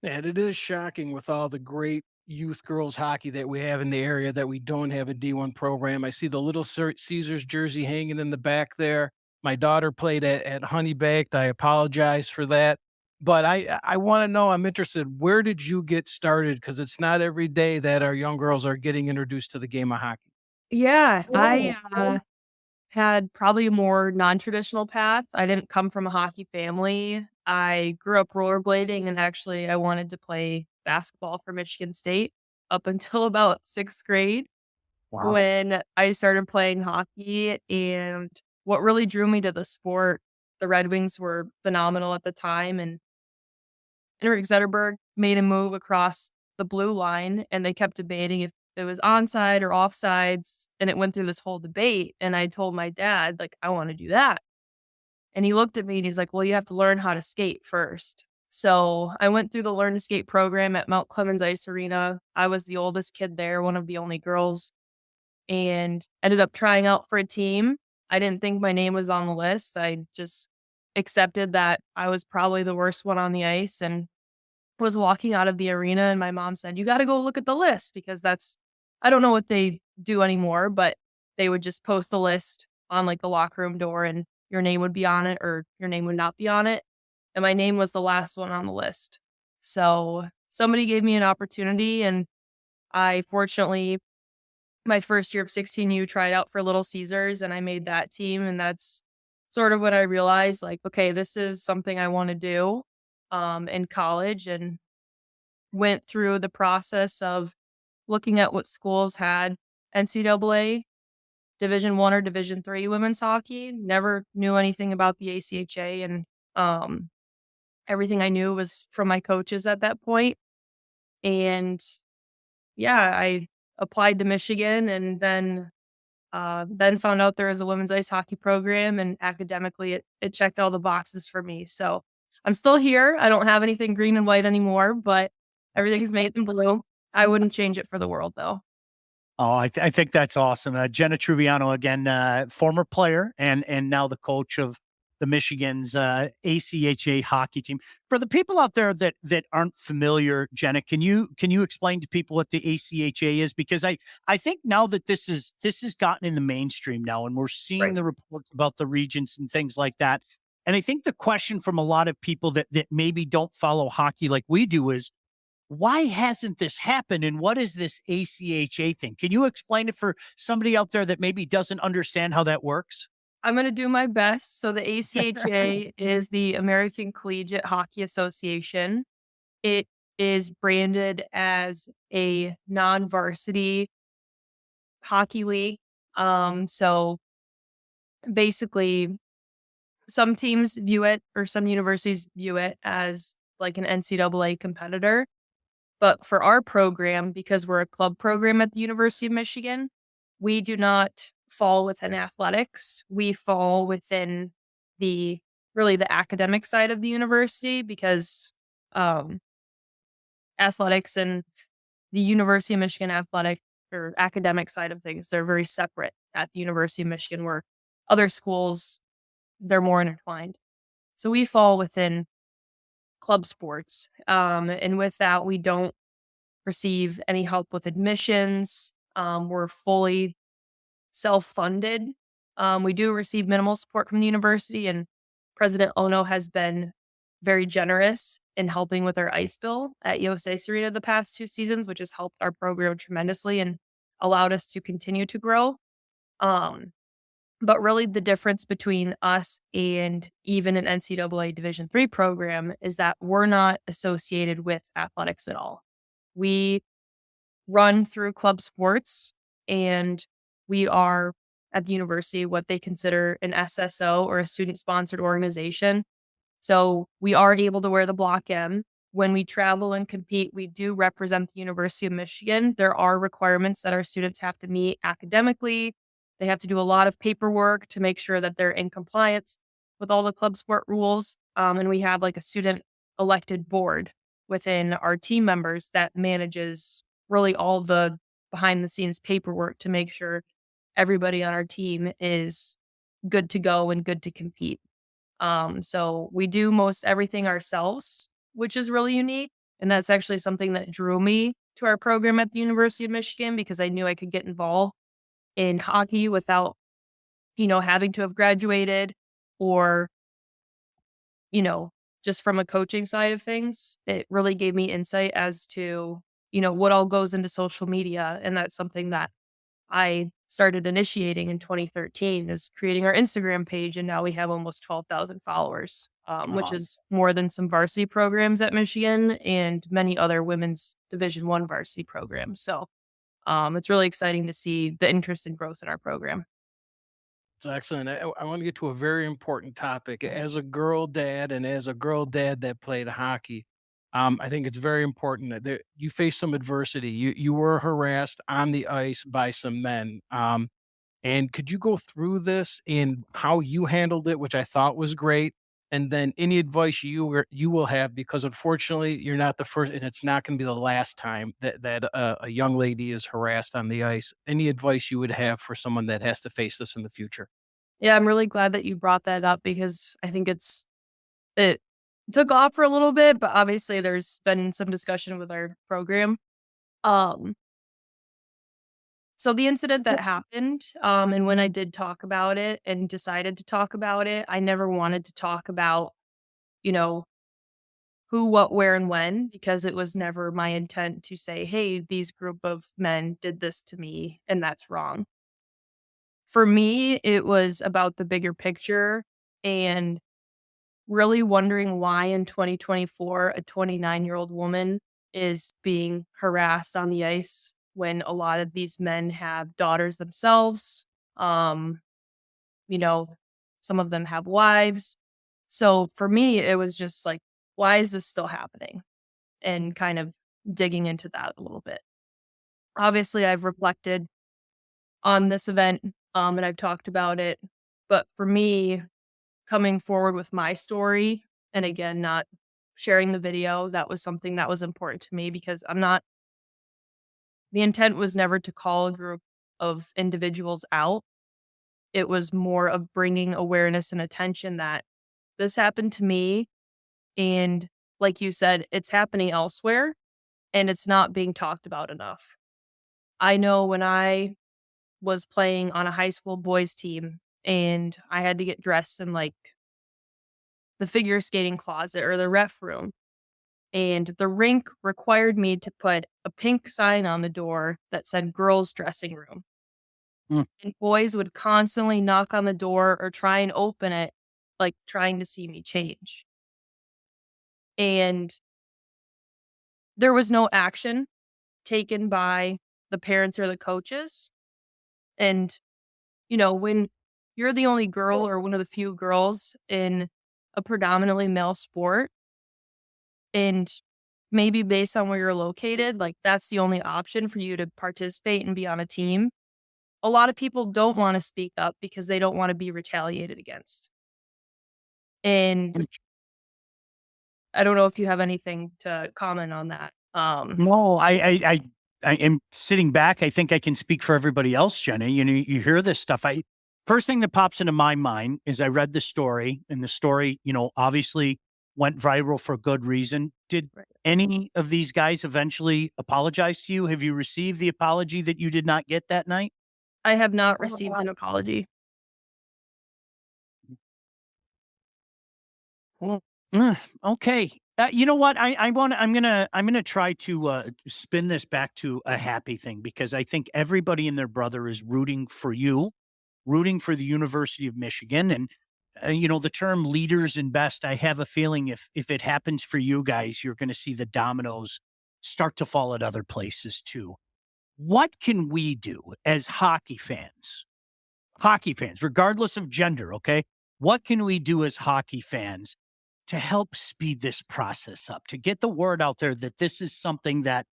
And it is shocking with all the great youth girls hockey that we have in the area that we don't have a D1 program. I see the Little Caesars jersey hanging in the back there. My daughter played at Honey Baked. I apologize for that. But I want to know, I'm interested, where did you get started? Because it's not every day that our young girls are getting introduced to the game of hockey. Yeah, I had probably a more non-traditional path. I didn't come from a hockey family. I grew up rollerblading, and actually I wanted to play basketball for Michigan State up until about 6th grade Wow. when I started playing hockey. And what really drew me to the sport, the Red Wings were phenomenal at the time, and Henrik Zetterberg made a move across the blue line, and they kept debating if it was onside or offsides, and it went through this whole debate. And I told my dad, like, I want to do that. And he looked at me and he's like, well, you have to learn how to skate first. So I went through the Learn to Skate program at Mount Clemens Ice Arena. I was the oldest kid there, one of the only girls, and ended up trying out for a team. I didn't think my name was on the list. I just accepted that I was probably the worst one on the ice, and was walking out of the arena, and my mom said, you got to go look at the list, because I don't know what they do anymore, but they would just post the list on like the locker room door, and your name would be on it or your name would not be on it. And my name was the last one on the list. So somebody gave me an opportunity, and I fortunately, my first year of 16U, tried out for Little Caesars, and I made that team. And that's sort of when I realized, like, okay, this is something I want to do in college, and went through the process of looking at what schools had NCAA Division I or Division III women's hockey. Never knew anything about the ACHA, and everything I knew was from my coaches at that point. And yeah, I applied to Michigan, and then found out there was a women's ice hockey program, and academically it checked all the boxes for me. So I'm still here. I don't have anything green and white anymore, but everything's made in blue. I wouldn't change it for the world, though. Oh, I think that's awesome. Jenna Trubiano, again, former player and now the coach of the Michigan's ACHA hockey team. For the people out there that aren't familiar, Jenna, can you explain to people what the ACHA is? Because I think now that this has gotten in the mainstream now, and we're seeing Right. the reports about the regents and things like that. And I think the question from a lot of people that maybe don't follow hockey like we do is, why hasn't this happened? And what is this ACHA thing? Can you explain it for somebody out there that maybe doesn't understand how that works? I'm going to do my best. So the ACHA is the American Collegiate Hockey Association. It is branded as a non-varsity hockey league. So basically, some teams view it, or some universities view it, as like an NCAA competitor. But for our program, because we're a club program at the University of Michigan, we do not fall within athletics. We fall within the academic side of the university, because um, athletics and the University of Michigan athletic or academic side of things, they're very separate at the University of Michigan, where other schools they're more intertwined. So we fall within club sports. And with that, we don't receive any help with admissions. We're fully self-funded. We do receive minimal support from the university, and President Ono has been very generous in helping with our ice bill at USA Arena the past 2 seasons, which has helped our program tremendously and allowed us to continue to grow. Um, but really the difference between us and even an NCAA Division III program is that we're not associated with athletics at all. We run through club sports, and we are at the university what they consider an SSO, or a student-sponsored organization. So we are able to wear the Block M. When we travel and compete, we do represent the University of Michigan. There are requirements that our students have to meet academically. They have to do a lot of paperwork to make sure that they're in compliance with all the club sport rules. And we have like a student elected board within our team members that manages really all the behind the scenes paperwork to make sure everybody on our team is good to go and good to compete. So we do most everything ourselves, which is really unique. And that's actually something that drew me to our program at the University of Michigan, because I knew I could get involved in hockey without, having to have graduated, or, just from a coaching side of things. It really gave me insight as to, what all goes into social media. And that's something that I started initiating in 2013, is creating our Instagram page. And now we have almost 12,000 followers, which is more than some varsity programs at Michigan and many other women's Division I varsity programs. So it's really exciting to see the interest and growth in our program. It's excellent. I want to get to a very important topic. As a girl dad, and as a girl dad that played hockey, I think it's very important that you face some adversity. You were harassed on the ice by some men. And could you go through this and how you handled it, which I thought was great, and then any advice you will have, because unfortunately you're not the first, and it's not going to be the last time that a young lady is harassed on the ice. Any advice you would have for someone that has to face this in the future? Yeah, I'm really glad that you brought that up, because I think it took off for a little bit, but obviously there's been some discussion with our program. Um, so the incident that happened, and when I did talk about it and decided to talk about it, I never wanted to talk about, you know, who, what, where, and when, because it was never my intent to say, hey, these group of men did this to me and that's wrong. For me, it was about the bigger picture, and really wondering why in 2024 a 29-year-old woman is being harassed on the ice when a lot of these men have daughters themselves. Um, you know, some of them have wives. So for me, it was just like, why is this still happening? And kind of digging into that a little bit. Obviously, I've reflected on this event, and I've talked about it. But for me, coming forward with my story, and again, not sharing the video, that was something that was important to me, because the intent was never to call a group of individuals out. It was more of bringing awareness and attention that this happened to me. And like you said, it's happening elsewhere and it's not being talked about enough. I know when I was playing on a high school boys team and I had to get dressed in like the figure skating closet or the ref room, and the rink required me to put a pink sign on the door that said girls dressing room. And boys would constantly knock on the door or try and open it, like trying to see me change. And there was no action taken by the parents or the coaches. And, when you're the only girl or one of the few girls in a predominantly male sport, and maybe based on where you're located, like that's the only option for you to participate and be on a team, a lot of people don't want to speak up because they don't want to be retaliated against. And I don't know if you have anything to comment on that. No, I am sitting back. I think I can speak for everybody else, Jenna. You hear this stuff. First thing that pops into my mind is I read the story, and the story, obviously went viral for good reason. Did Right. any of these guys eventually apologize to you? Have you received the apology that you did not get that night? I have not received an apology. Okay. You know what? I'm gonna try to spin this back to a happy thing, because I think everybody and their brother is rooting for you, rooting for the University of Michigan, and the term leaders in best. I have a feeling if it happens for you guys, you're going to see the dominoes start to fall at other places too. What can we do as hockey fans? Hockey fans, regardless of gender, okay? What can we do as hockey fans to help speed this process up, to get the word out there that this is something that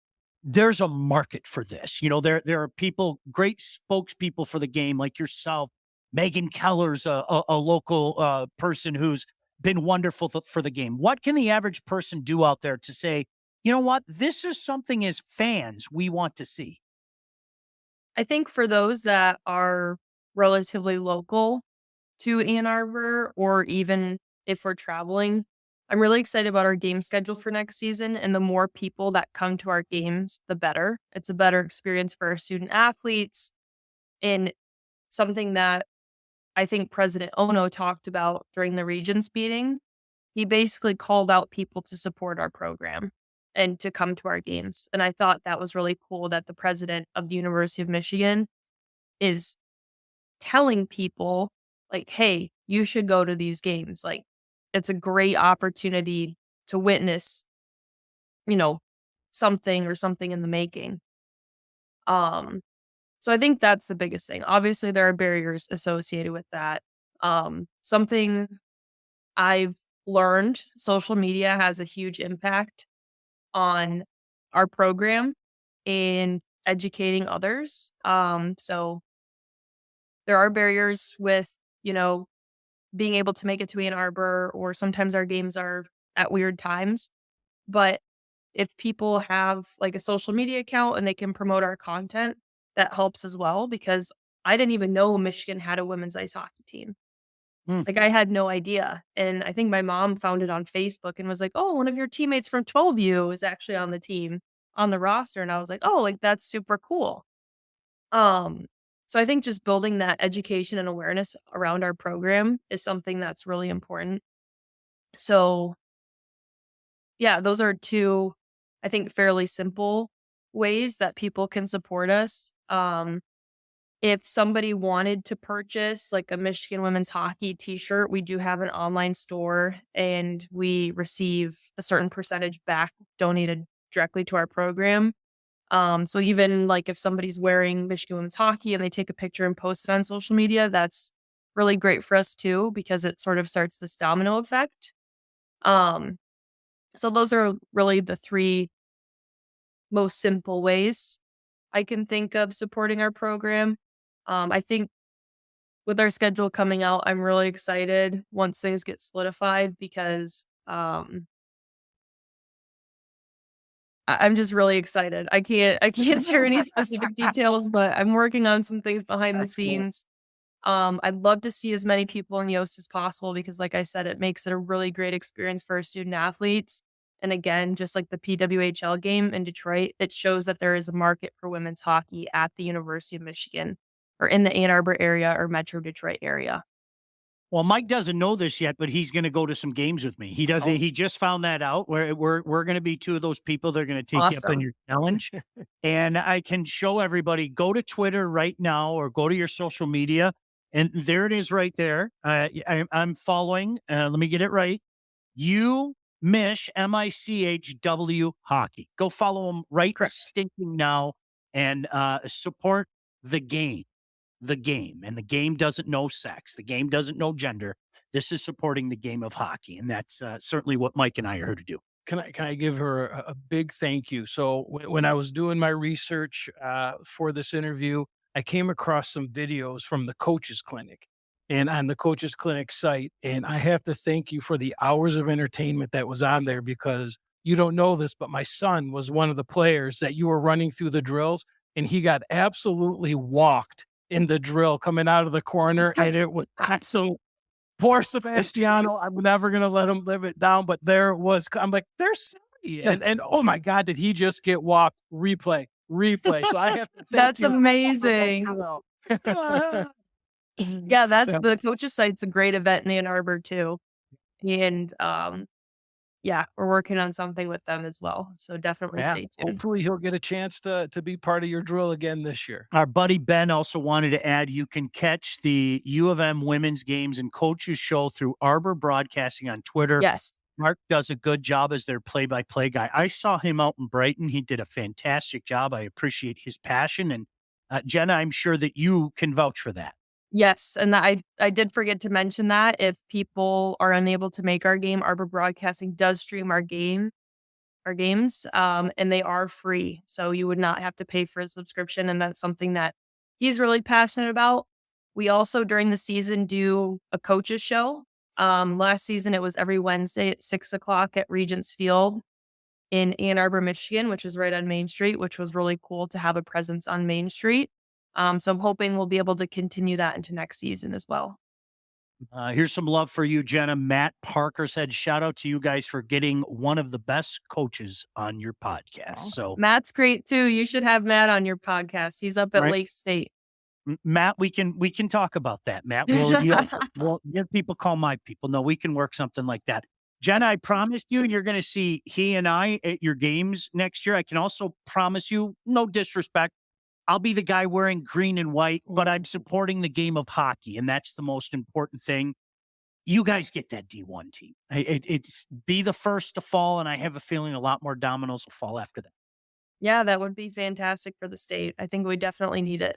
there's a market for this? There are people, great spokespeople for the game like yourself. Megan Keller's a local person who's been wonderful for the game. What can the average person do out there to say, you know what, this is something as fans we want to see? I think for those that are relatively local to Ann Arbor, or even if we're traveling, I'm really excited about our game schedule for next season. And the more people that come to our games, the better. It's a better experience for our student athletes. And something that I think President Ono talked about during the Regents meeting, he basically called out people to support our program and to come to our games. And I thought that was really cool that the president of the University of Michigan is telling people, like, hey, you should go to these games. Like, it's a great opportunity to witness, you know, something in the making. Um, so I think that's the biggest thing. Obviously, there are barriers associated with that. Something I've learned, social media has a huge impact on our program and educating others. So there are barriers with, being able to make it to Ann Arbor, or sometimes our games are at weird times. But if people have like a social media account and they can promote our content, that helps as well, because I didn't even know Michigan had a women's ice hockey team. Mm. Like, I had no idea. And I think my mom found it on Facebook and was like, "Oh, one of your teammates from 12U is actually on the team, on the roster." And I was like, "Oh, like that's super cool." Um, so I think just building that education and awareness around our program is something that's really important. So, yeah, those are two, I think, fairly simple ways that people can support us. If somebody wanted to purchase like a Michigan women's hockey t-shirt, we do have an online store and we receive a certain percentage back donated directly to our program. So even like if somebody's wearing Michigan women's hockey and they take a picture and post it on social media, that's really great for us too, because it sort of starts this domino effect. Um, so those are really the three most simple ways I can think of supporting our program. I think with our schedule coming out, I'm really excited once things get solidified, because I'm just really excited. I can't share any specific details, but I'm working on some things behind the That's cool. scenes. I'd love to see as many people in Yost as possible, because like I said, it makes it a really great experience for our student athletes. And again, just like the PWHL game in Detroit, it shows that there is a market for women's hockey at the University of Michigan, or in the Ann Arbor area or Metro Detroit area. Well, Mike doesn't know this yet, but he's going to go to some games with me. He doesn't. Oh. He just found that out. We're going to be two of those people that are going to take you up on Awesome. your challenge. And I can show everybody. Go to Twitter right now, or go to your social media, and there it is right there. I'm following. Let me get it right. You Mish MICHW hockey. Go follow him right Correct. stinking now, and support the game. The game, and the game doesn't know sex. The game doesn't know gender. This is supporting the game of hockey, and that's certainly what Mike and I are here to do. Can I give her a big thank you? So when I was doing my research for this interview, I came across some videos from the Coaches Clinic, and on the Coaches Clinic site, and I have to thank you for the hours of entertainment that was on there, because you don't know this, but my son was one of the players that you were running through the drills, and he got absolutely walked in the drill coming out of the corner, and it was so poor Sebastiano. I'm never gonna let him live it down. But there was, I'm like, there's somebody, and oh my God, did he just get walked? Replay. So I have to thank That's you. amazing. Yeah, that's the coaches site's a great event in Ann Arbor too. And yeah, we're working on something with them as well. So definitely Yeah, stay tuned. hopefully he'll get a chance to be part of your drill again this year. Our buddy Ben also wanted to add, you can catch the U of M women's games and coaches show through Arbor Broadcasting on Twitter. Yes. Mark does a good job as their play-by-play guy. I saw him out in Brighton. He did a fantastic job. I appreciate his passion. And Jenna, I'm sure that you can vouch for that. Yes, and that I did forget to mention that if people are unable to make our game, Arbor Broadcasting does stream our games, and they are free. So you would not have to pay for a subscription, and that's something that he's really passionate about. We also, during the season, do a coaches show. Last season, it was every Wednesday at 6:00 at Regents Field in Ann Arbor, Michigan, which is right on Main Street, which was really cool to have a presence on Main Street. So I'm hoping we'll be able to continue that into next season as well. Here's some love for you, Jenna. Matt Parker said, shout out to you guys for getting one of the best coaches on your podcast. So Matt's great too. You should have Matt on your podcast. He's up at Lake State. Matt, we can talk about that, Matt. We'll give people call my people. No, we can work something like that. Jenna, I promised you, you're going to see he and I at your games next year. I can also promise you, no disrespect, I'll be the guy wearing green and white, but I'm supporting the game of hockey, and that's the most important thing. You guys get that D1 team. It's be the first to fall, and I have a feeling a lot more dominoes will fall after that. Yeah, that would be fantastic for the state. I think we definitely need it.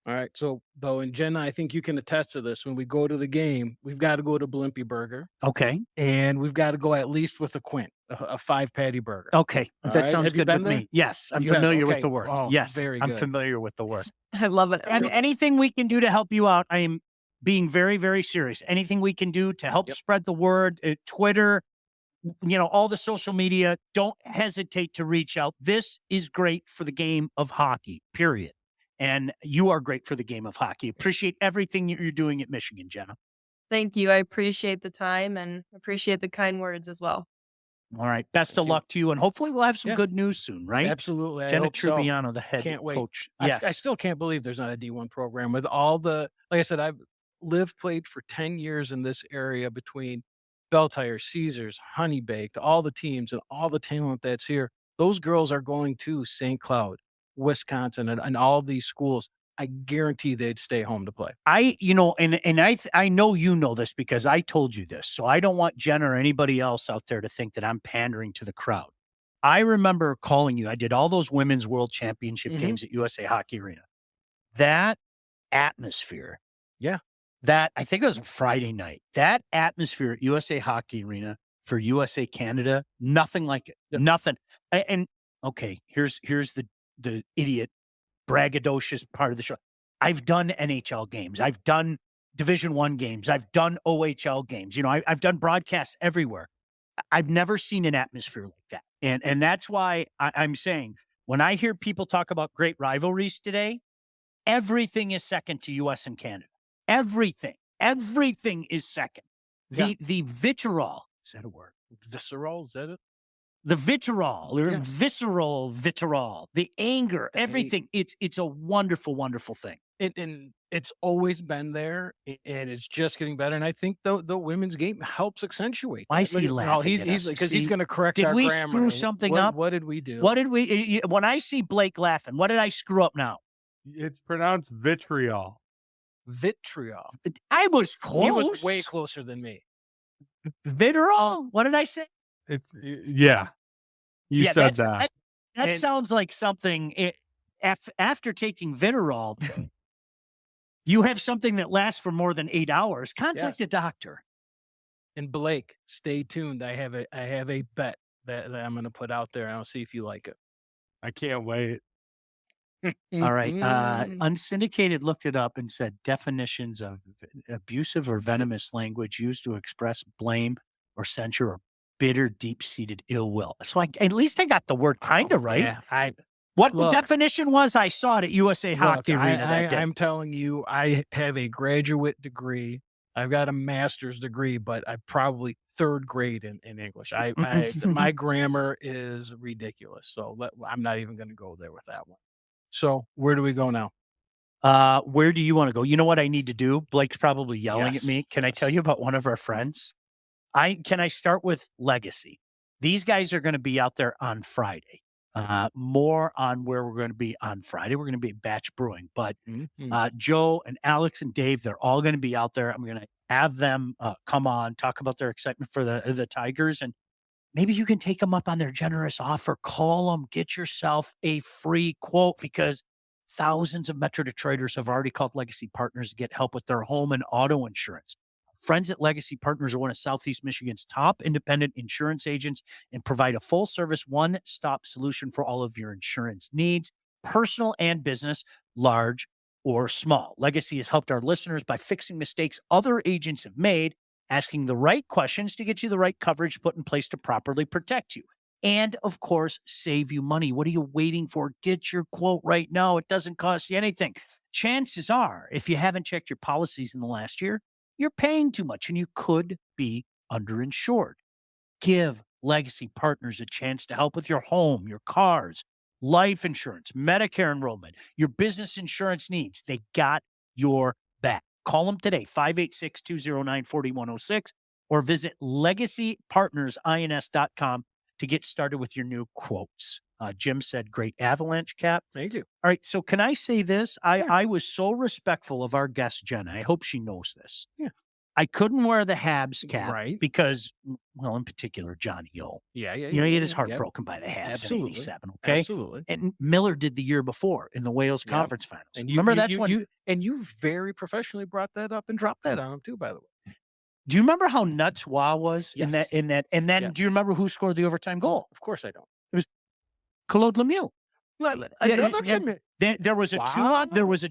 All right. So, Bo and Jenna, I think you can attest to this. When we go to the game, we've got to go to Blimpie Burger. Okay. And we've got to go at least with a Quint, a 5-patty burger. Okay. All that right. sounds Have you good been with there? me. Yes. I'm You have? familiar with Okay. the word. Oh, yes. very I'm good. familiar with the word. I love it. And anything we can do to help you out, I am being very, very serious. Anything we can do to help spread the word, Twitter, all the social media, don't hesitate to reach out. This is great for the game of hockey, period. And you are great for the game of hockey. Appreciate everything you're doing at Michigan, Jenna. Thank you. I appreciate the time and appreciate the kind words as well. All right. Best of luck to you. And hopefully we'll have some good news soon, right? Absolutely. Jenna Trubiano, the head Can't wait. coach. I Yes. still can't believe there's not a D1 program with all the, like I said, I've played for 10 years in this area between Bell Tire, Teasers, Honey Baked, all the teams and all the talent that's here. Those girls are going to St. Cloud, Wisconsin, and all these schools. I guarantee they'd stay home to play. I know you know this because I told you this, so I don't want Jenna or anybody else out there to think that I'm pandering to the crowd. I remember calling you. I did all those women's world championship games at USA Hockey Arena. That atmosphere. Yeah. That, I think it was a Friday night. That atmosphere at USA Hockey Arena for USA Canada, nothing like it. Yep. Nothing. And okay, here's the idiot braggadocious part of the show. I've done NHL games. I've done Division I games. I've done OHL games. I've done broadcasts everywhere. I've never seen an atmosphere like that. And that's why I'm saying when I hear people talk about great rivalries today, everything is second to US and Canada. Everything is second. The vitriol, is that a word? Visceral, is that it? The vitriol, or Yes. visceral vitriol, the anger, everything. It's a wonderful, wonderful thing. And it's always been there, and it's just getting better. And I think the women's game helps accentuate. Why is that. he Look, laughing he's at us? because he's See, going to correct did our we grammar. screw something What- up? What did we do? What did we? When I see Blake laughing, what did I screw up now? It's pronounced vitriol. Vitriol. I was close. He was way closer than me. Vitriol. What did I say? It's yeah. You Yeah, said that's- that. That And- sounds like something. After taking Vitriol, you have something that lasts for more than 8 hours. Contact Yes. a doctor. And Blake, stay tuned. I have a bet that I'm going to put out there. And I'll see if you like it. I can't wait. All right. Mm. Unsyndicated looked it up and said definitions of abusive or venomous language used to express blame or censure or bitter, deep-seated ill will. So at least I got the word kind of right. Yeah, What the Look. definition was, I saw it at USA Hockey Look, Arena that day. I'm telling you, I have a graduate degree. I've got a master's degree, but I'm probably third grade in English. My grammar is ridiculous. So I'm not even going to go there with that one. So where do we go now? Where do you want to go? You know what I need to do? Blake's probably yelling at me. Yes, Can I tell you about one of our friends? Can I start with Legacy? These guys are going to be out there on Friday. More on where we're going to be on Friday. We're going to be at Batch Brewing, but Joe and Alex and Dave, they're all going to be out there. I'm going to have them come on, talk about their excitement for the Tigers, and maybe you can take them up on their generous offer. Call them, get yourself a free quote, because thousands of Metro Detroiters have already called Legacy Partners to get help with their home and auto insurance. Friends at Legacy Partners are one of Southeast Michigan's top independent insurance agents and provide a full-service, one-stop solution for all of your insurance needs, personal and business, large or small. Legacy has helped our listeners by fixing mistakes other agents have made, asking the right questions to get you the right coverage put in place to properly protect you. And, of course, save you money. What are you waiting for? Get your quote right now. It doesn't cost you anything. Chances are, if you haven't checked your policies in the last year, you're paying too much and you could be underinsured. Give Legacy Partners a chance to help with your home, your cars, life insurance, Medicare enrollment, your business insurance needs. They got your back. Call them today, 586-209-4106, or visit legacypartnersins.com to get started with your new quotes. Jim said, great Avalanche cap. Thank you. All right. So can I say this? I was so respectful of our guest, Jenna. I hope she knows this. Yeah. I couldn't wear the Habs cap Right. because, well, in particular, Johnny O. Yeah. You know, he had his heart broken by the Habs Absolutely. in 87, okay? Absolutely. And Miller did the year before in the Wales Yep. Conference Finals. And Remember that's when you very professionally brought that up and dropped that on him too, by the way. Do you remember how nuts Wah was Yes. in that? And then Yeah. do you remember who scored the overtime goal? Of course I don't. Claude Lemieux. There was a Wow. 2-on-0. There was a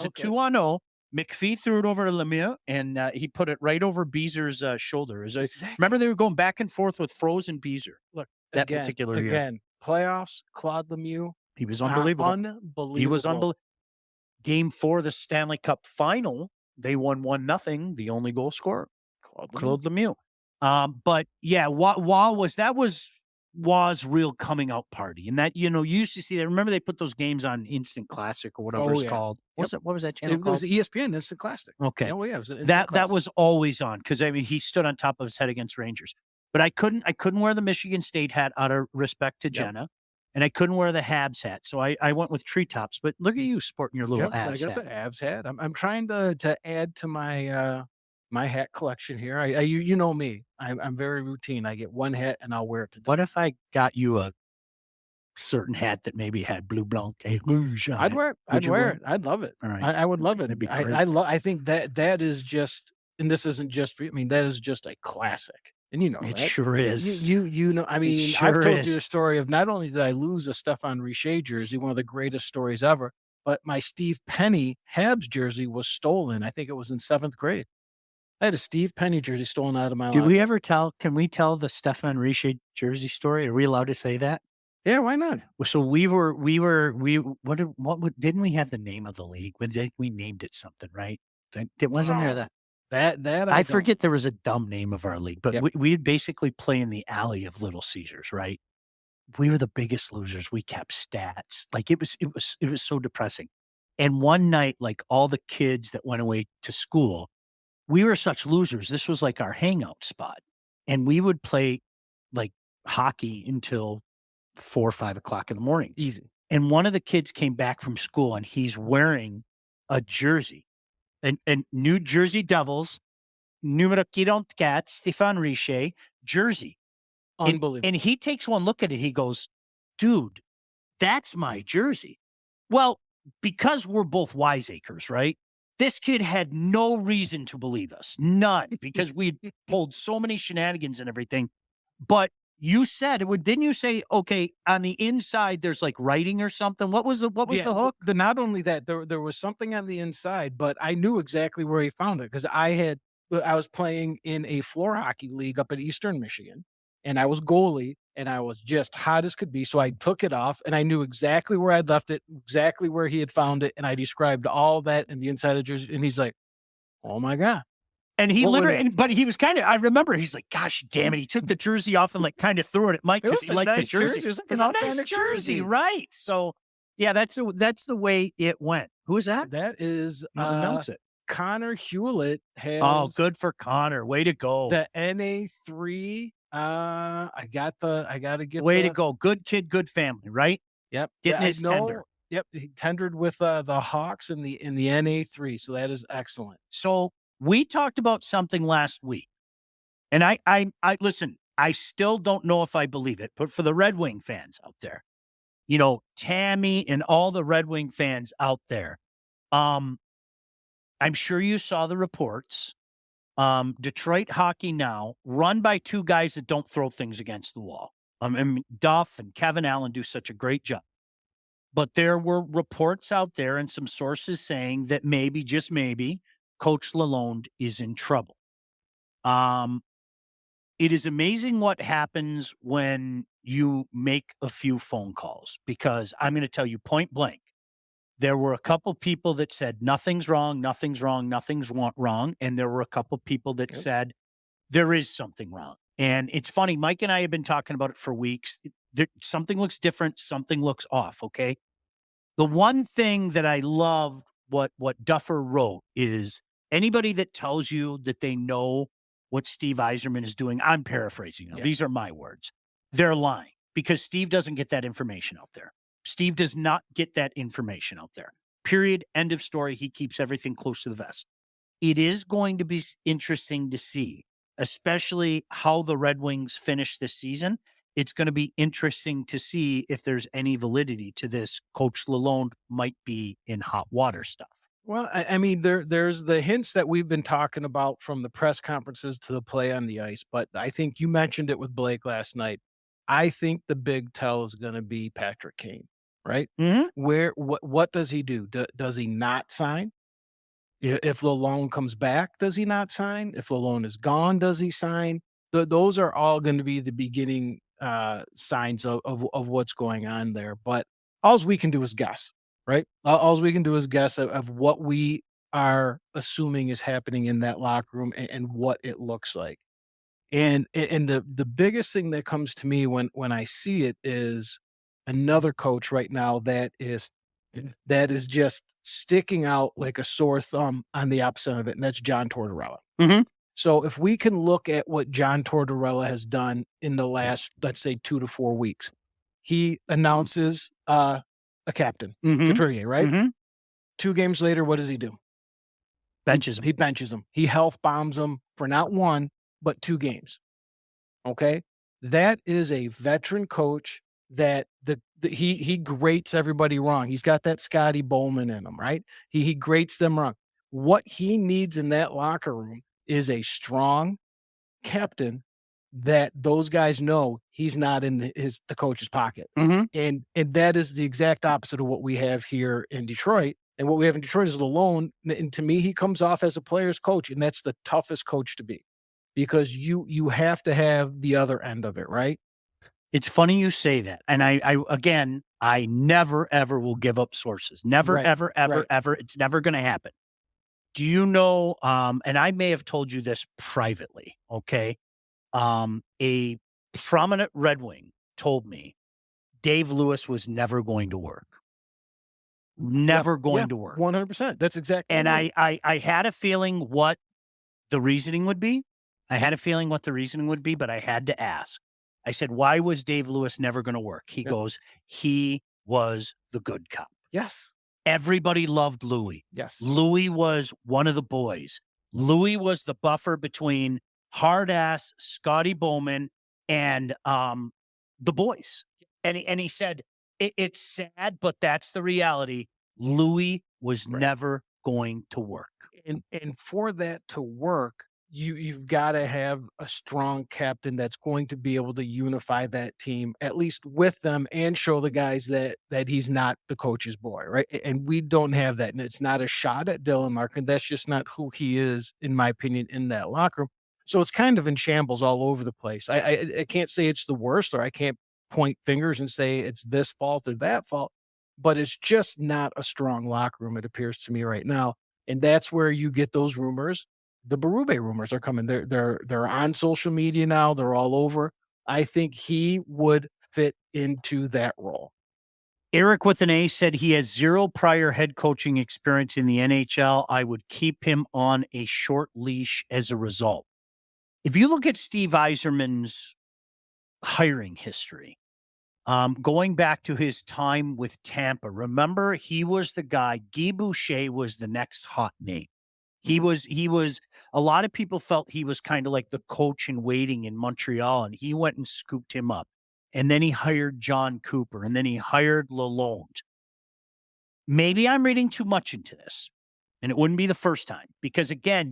Okay. 2-on-0. McPhee threw it over to Lemieux, and he put it right over Beezer's shoulder. Exactly. Remember, they were going back and forth with Froze and Beezer. Look, that again, particular year. Again, playoffs, Claude Lemieux. He was unbelievable. Unbelievable. He was unbelievable. Game 4 of the Stanley Cup final, they won 1-0. The only goal scorer, Claude Lemieux. But yeah, that was Wah's real coming out party. And that, you used to see that. Remember they put those games on Instant Classic or whatever it's called. What was that channel It called? was ESPN Instant Classic. Okay. Oh yeah, it was That was always on, because I mean he stood on top of his head against Rangers. But I couldn't wear the Michigan State hat out of respect to Jenna. And I couldn't wear the Habs hat. So I went with treetops. But look at you sporting your little I Avs got hat. the Avs hat. I'm trying to add to my my hat collection here. You know me. I'm very routine. I get one hat and I'll wear it to What if I got you a certain hat that maybe had blue blanc et rouge on I'd it? wear it. Would you wear it? I'd love it. All right. I would love it. That'd be great. I think that is just, and this isn't just for you. I mean, that is just a classic. And you know It that. sure is. You know, I mean, sure I've told you the is. story of not only did I lose a Stefan Richer jersey, one of the greatest stories ever, but my Steve Penny Habs jersey was stolen. I think it was in 7th grade. I had a Steve Penny jersey stolen out of my life. Can we tell the Stefan Richer jersey story? Are we allowed to say that? Yeah, why not? So didn't we have the name of the league? We named it something, right? It wasn't there That I don't. forget there was a dumb name of our league, but Yep. we'd basically play in the alley of Little Caesars, right? We were the biggest losers. We kept stats. Like it was so depressing. And one night, like all the kids that went away to school, we were such losers. This was like our hangout spot. And we would play like hockey until 4 or 5 o'clock in the morning. Easy. And one of the kids came back from school and he's wearing a jersey. And New Jersey Devils, numero 44, Stefan Richer jersey. Unbelievable. And he takes one look at it. He goes, dude, that's my jersey. Well, because we're both wiseacres, right? This kid had no reason to believe us. None. Because we pulled so many shenanigans and everything. But you said, didn't you say, okay, on the inside, there's like writing or something? What was the hook? Not only that, there was something on the inside, but I knew exactly where he found it because I was playing in a floor hockey league up at Eastern Michigan, and I was goalie, and I was just hot as could be. So I took it off, and I knew exactly where I'd left it, exactly where he had found it. And I described all that in the inside of the jersey. And he's like, oh my God. And he What were literally, they? but he was I remember he's like, gosh damn it. He took the jersey off and like kind of threw it at Mike It because was he a liked the nice jersey. jersey. It was like It's a nice authentic jersey, jersey. right? So yeah, that's the way it went. Who is that? That is Announce it. Connor Hewlett has Oh, good for Connor. Way to go. the NA3. I got to get Way to go. Good kid, good family, right? Yep. Getting I his tender. Yep. He tendered with the Hawks in the NA3. So that is excellent. So we talked about something last week. And I listen, I still don't know if I believe it, but for the Red Wing fans out there, Tammy and all the Red Wing fans out there, I'm sure you saw the reports. Detroit Hockey Now, run by two guys that don't throw things against the wall. Duff and Kevin Allen do such a great job. But there were reports out there and some sources saying that maybe, just maybe, Coach Lalonde is in trouble. It is amazing what happens when you make a few phone calls, because I'm going to tell you point blank, there were a couple people that said nothing's wrong, nothing's wrong, nothing's wrong. And there were a couple people that said there is something wrong. And it's funny, Mike and I have been talking about it for weeks. Something looks different, something looks off, okay? The one thing that I love what Duffer wrote is anybody that tells you that they know what Steve Yzerman is doing, I'm paraphrasing. Yeah. These are my words. They're lying, because Steve doesn't get that information out there. Steve does not get that information out there. Period. End of story. He keeps everything close to the vest. It is going to be interesting to see, especially how the Red Wings finish this season. It's going to be interesting to see if there's any validity to this. Coach Lalonde might be in hot water stuff. Well, I mean, there's the hints that we've been talking about from the press conferences to the play on the ice, but I think you mentioned it with Blake last night. I think the big tell is going to be Patrick Kane, right? Mm-hmm. What does he do? Does he not sign? If Lalonde comes back, does he not sign? If Lalonde is gone, does he sign? Those are all going to be the beginning signs of what's going on there. But all we can do is guess, right? All we can do is guess of what we are assuming is happening in that locker room and what it looks like. And the biggest thing that comes to me when I see it is another coach right now that is just sticking out like a sore thumb on the opposite of it, and that's John Tortorella. Mm-hmm. So if we can look at what John Tortorella has done in the last, let's say, 2 to 4 weeks, he announces a captain, Couturier, right? Mm-hmm. 2 games later, what does he do? Benches him. He benches him. He health bombs him for not 1, but 2 games. Okay? That is a veteran coach that he grates everybody wrong. He's got that Scotty Bowman in him, right? He grates them wrong. What he needs in that locker room is a strong captain that those guys know he's not in the coach's pocket. Mm-hmm. And that is the exact opposite of what we have here in Detroit. And what we have in Detroit is Lalonde. And to me, he comes off as a player's coach, and that's the toughest coach to be, because you have to have the other end of it, right? It's funny you say that. And I never, ever will give up sources. Never, Right, ever, ever, right. ever. It's never going to happen. Do you know, and I may have told you this privately, okay? A prominent Red Wing told me Dave Lewis was never going to work. Never going to work. 100%. That's exactly And right. I had a feeling what the reasoning would be. But I had to ask. I said, why was Dave Lewis never going to work? He goes, he was the good cop. Yes. Everybody loved Louis. Yes. Louis was one of the boys. Louis was the buffer between hard ass Scotty Bowman and the boys. And he said, it's sad, but that's the reality. Louis was never going to work. And for that to work, you've got to have a strong captain that's going to be able to unify that team, at least with them, and show the guys that he's not the coach's boy, right? And we don't have that. And it's not a shot at Dylan Larkin. That's just not who he is, in my opinion, in that locker room. So it's kind of in shambles all over the place. I can't say it's the worst, or I can't point fingers and say it's this fault or that fault, but it's just not a strong locker room, it appears to me right now. And that's where you get those rumors. The Berube rumors are coming. They're on social media now. They're all over. I think he would fit into that role. Eric with an A said he has 0 prior head coaching experience in the NHL. I would keep him on a short leash as a result. If you look at Steve Yzerman's hiring history, going back to his time with Tampa, remember, he was the guy. Guy Boucher was the next hot name. He was, a lot of people felt he was kind of like the coach in waiting in Montreal, and he went and scooped him up. And then he hired John Cooper, and then he hired Lalonde. Maybe I'm reading too much into this, and it wouldn't be the first time, because again,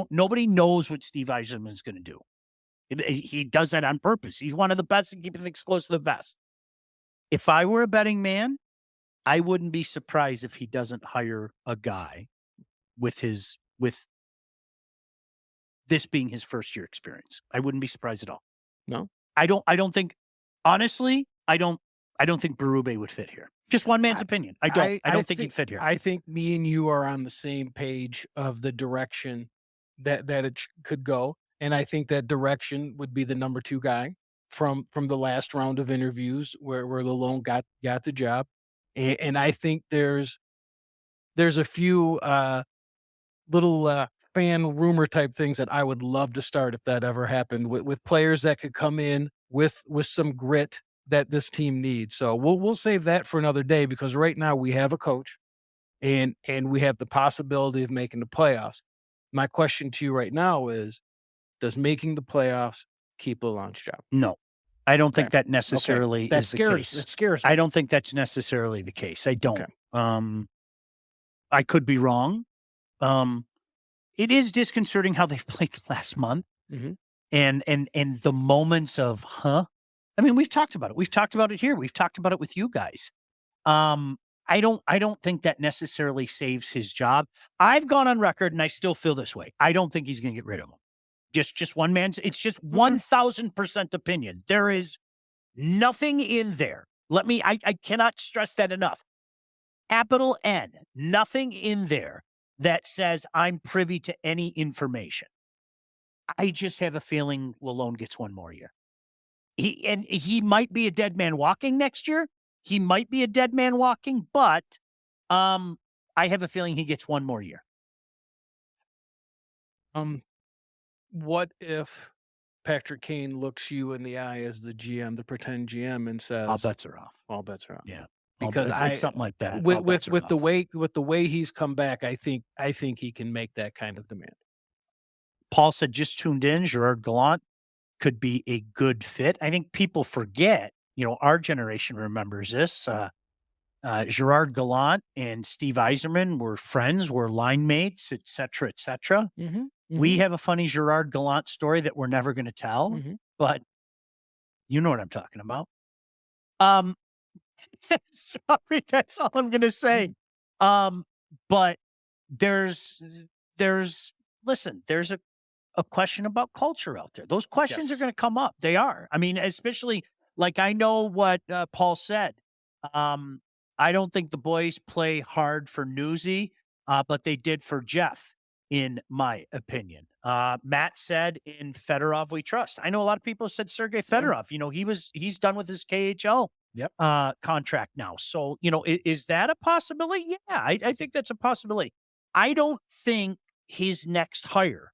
nobody knows what Steve Yzerman is going to do. He does that on purpose. He's one of the best at keeping things close to the vest. If I were a betting man, I wouldn't be surprised if he doesn't hire a guy with this being his first year experience. I wouldn't be surprised at all. No, I don't think, honestly, I don't think Berube would fit here. Just one man's opinion. I don't think he'd fit here. I think me and you are on the same page of the direction that it could go. And I think that direction would be the number 2 guy from the last round of interviews where Lalonde got the job. And I think there's a few little fan rumor type things that I would love to start if that ever happened, with players that could come in with some grit that this team needs. So we'll save that for another day, because right now we have a coach and we have the possibility of making the playoffs. My question to you right now is, does making the playoffs keep Lalonde's job? No, I don't think that necessarily is the case. That scares me. I don't think that's necessarily the case. I don't. Okay. I could be wrong. It is disconcerting how they've played the last month, and the moments of, I mean, we've talked about it. We've talked about it here. We've talked about it with you guys. I don't think that necessarily saves his job. I've gone on record, and I still feel this way. I don't think he's going to get rid of him. Just one man's. It's just 1,000% opinion. There is nothing in there. I cannot stress that enough. Capital N, nothing in there that says I'm privy to any information. I just have a feeling Lalonde gets one more year. He might be a dead man walking next year. He might be a dead man walking, but I have a feeling he gets one more year. What if Patrick Kane looks you in the eye as the GM, the pretend GM, and says, All bets are off. All bets are off. Yeah. Because it's something like that. With the way he's come back, I think he can make that kind of demand. Paul said, just tuned in, Gerard Gallant could be a good fit. I think people forget, our generation remembers this. Gerard Gallant and Steve Yzerman were friends, were line mates, et cetera, et cetera. We have a funny Gerard Gallant story that we're never going to tell, but you know what I'm talking about. Sorry, that's all I'm going to say. But there's a question about culture out there. Those questions are going to come up. They are. I mean, especially, like, I know what Paul said. I don't think the boys play hard for Newsy, but they did for Jeff, in my opinion. Matt said, in Fedorov we trust. I know a lot of people said Sergei Fedorov. He's done with his KHL contract now. So, is that a possibility? Yeah, I think that's a possibility. I don't think his next hire,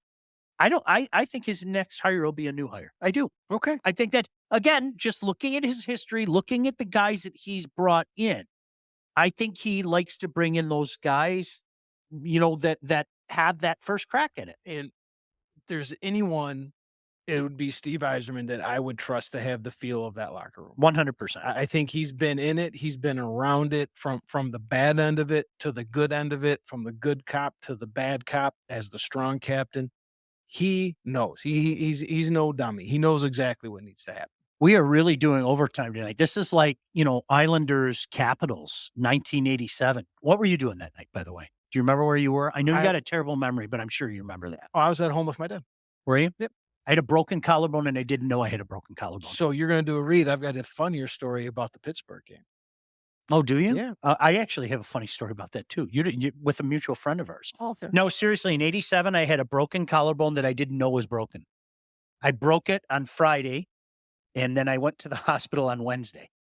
I think his next hire will be a new hire. I do. Okay. I think that, again, just looking at his history, looking at the guys that he's brought in, I think he likes to bring in those guys, that have that first crack at it. And if there's anyone, it would be Steve Yzerman that I would trust to have the feel of that locker room. 100%. I think he's been in it. He's been around it from the bad end of it to the good end of it, from the good cop to the bad cop as the strong captain. He knows. He's no dummy. He knows exactly what needs to happen. We are really doing overtime tonight. This is like, Islanders Capitals 1987. What were you doing that night, by the way? Do you remember where you were? I know you got a terrible memory, but I'm sure you remember that. Oh, I was at home with my dad. Were you? Yep. I had a broken collarbone and I didn't know I had a broken collarbone. So you're going to do a read. I've got a funnier story about the Pittsburgh game. Oh, do you? Yeah. I actually have a funny story about that too. You with a mutual friend of ours. Oh, okay. No, seriously, in '87, I had a broken collarbone that I didn't know was broken. I broke it on Friday, and then I went to the hospital on Wednesday.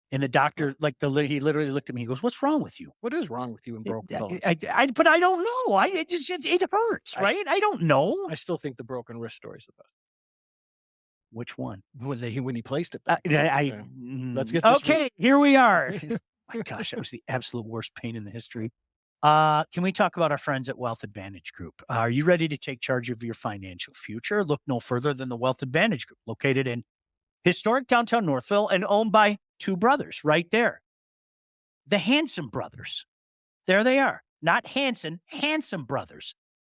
And the doctor, he literally looked at me. He goes, "What's wrong with you?" What is wrong with you in broken bones? But I don't know. It hurts, right? I don't know. I still think the broken wrist story is the best. Which one? When he placed it back. Let's get this okay. Here we are. My gosh, that was the absolute worst pain in the history. Can we talk about our friends at Wealth Advantage Group? Are you ready to take charge of your financial future? Look no further than the Wealth Advantage Group, located in historic downtown Northville and owned by two brothers right there. The Hanson brothers. There they are. Not Hanson brothers.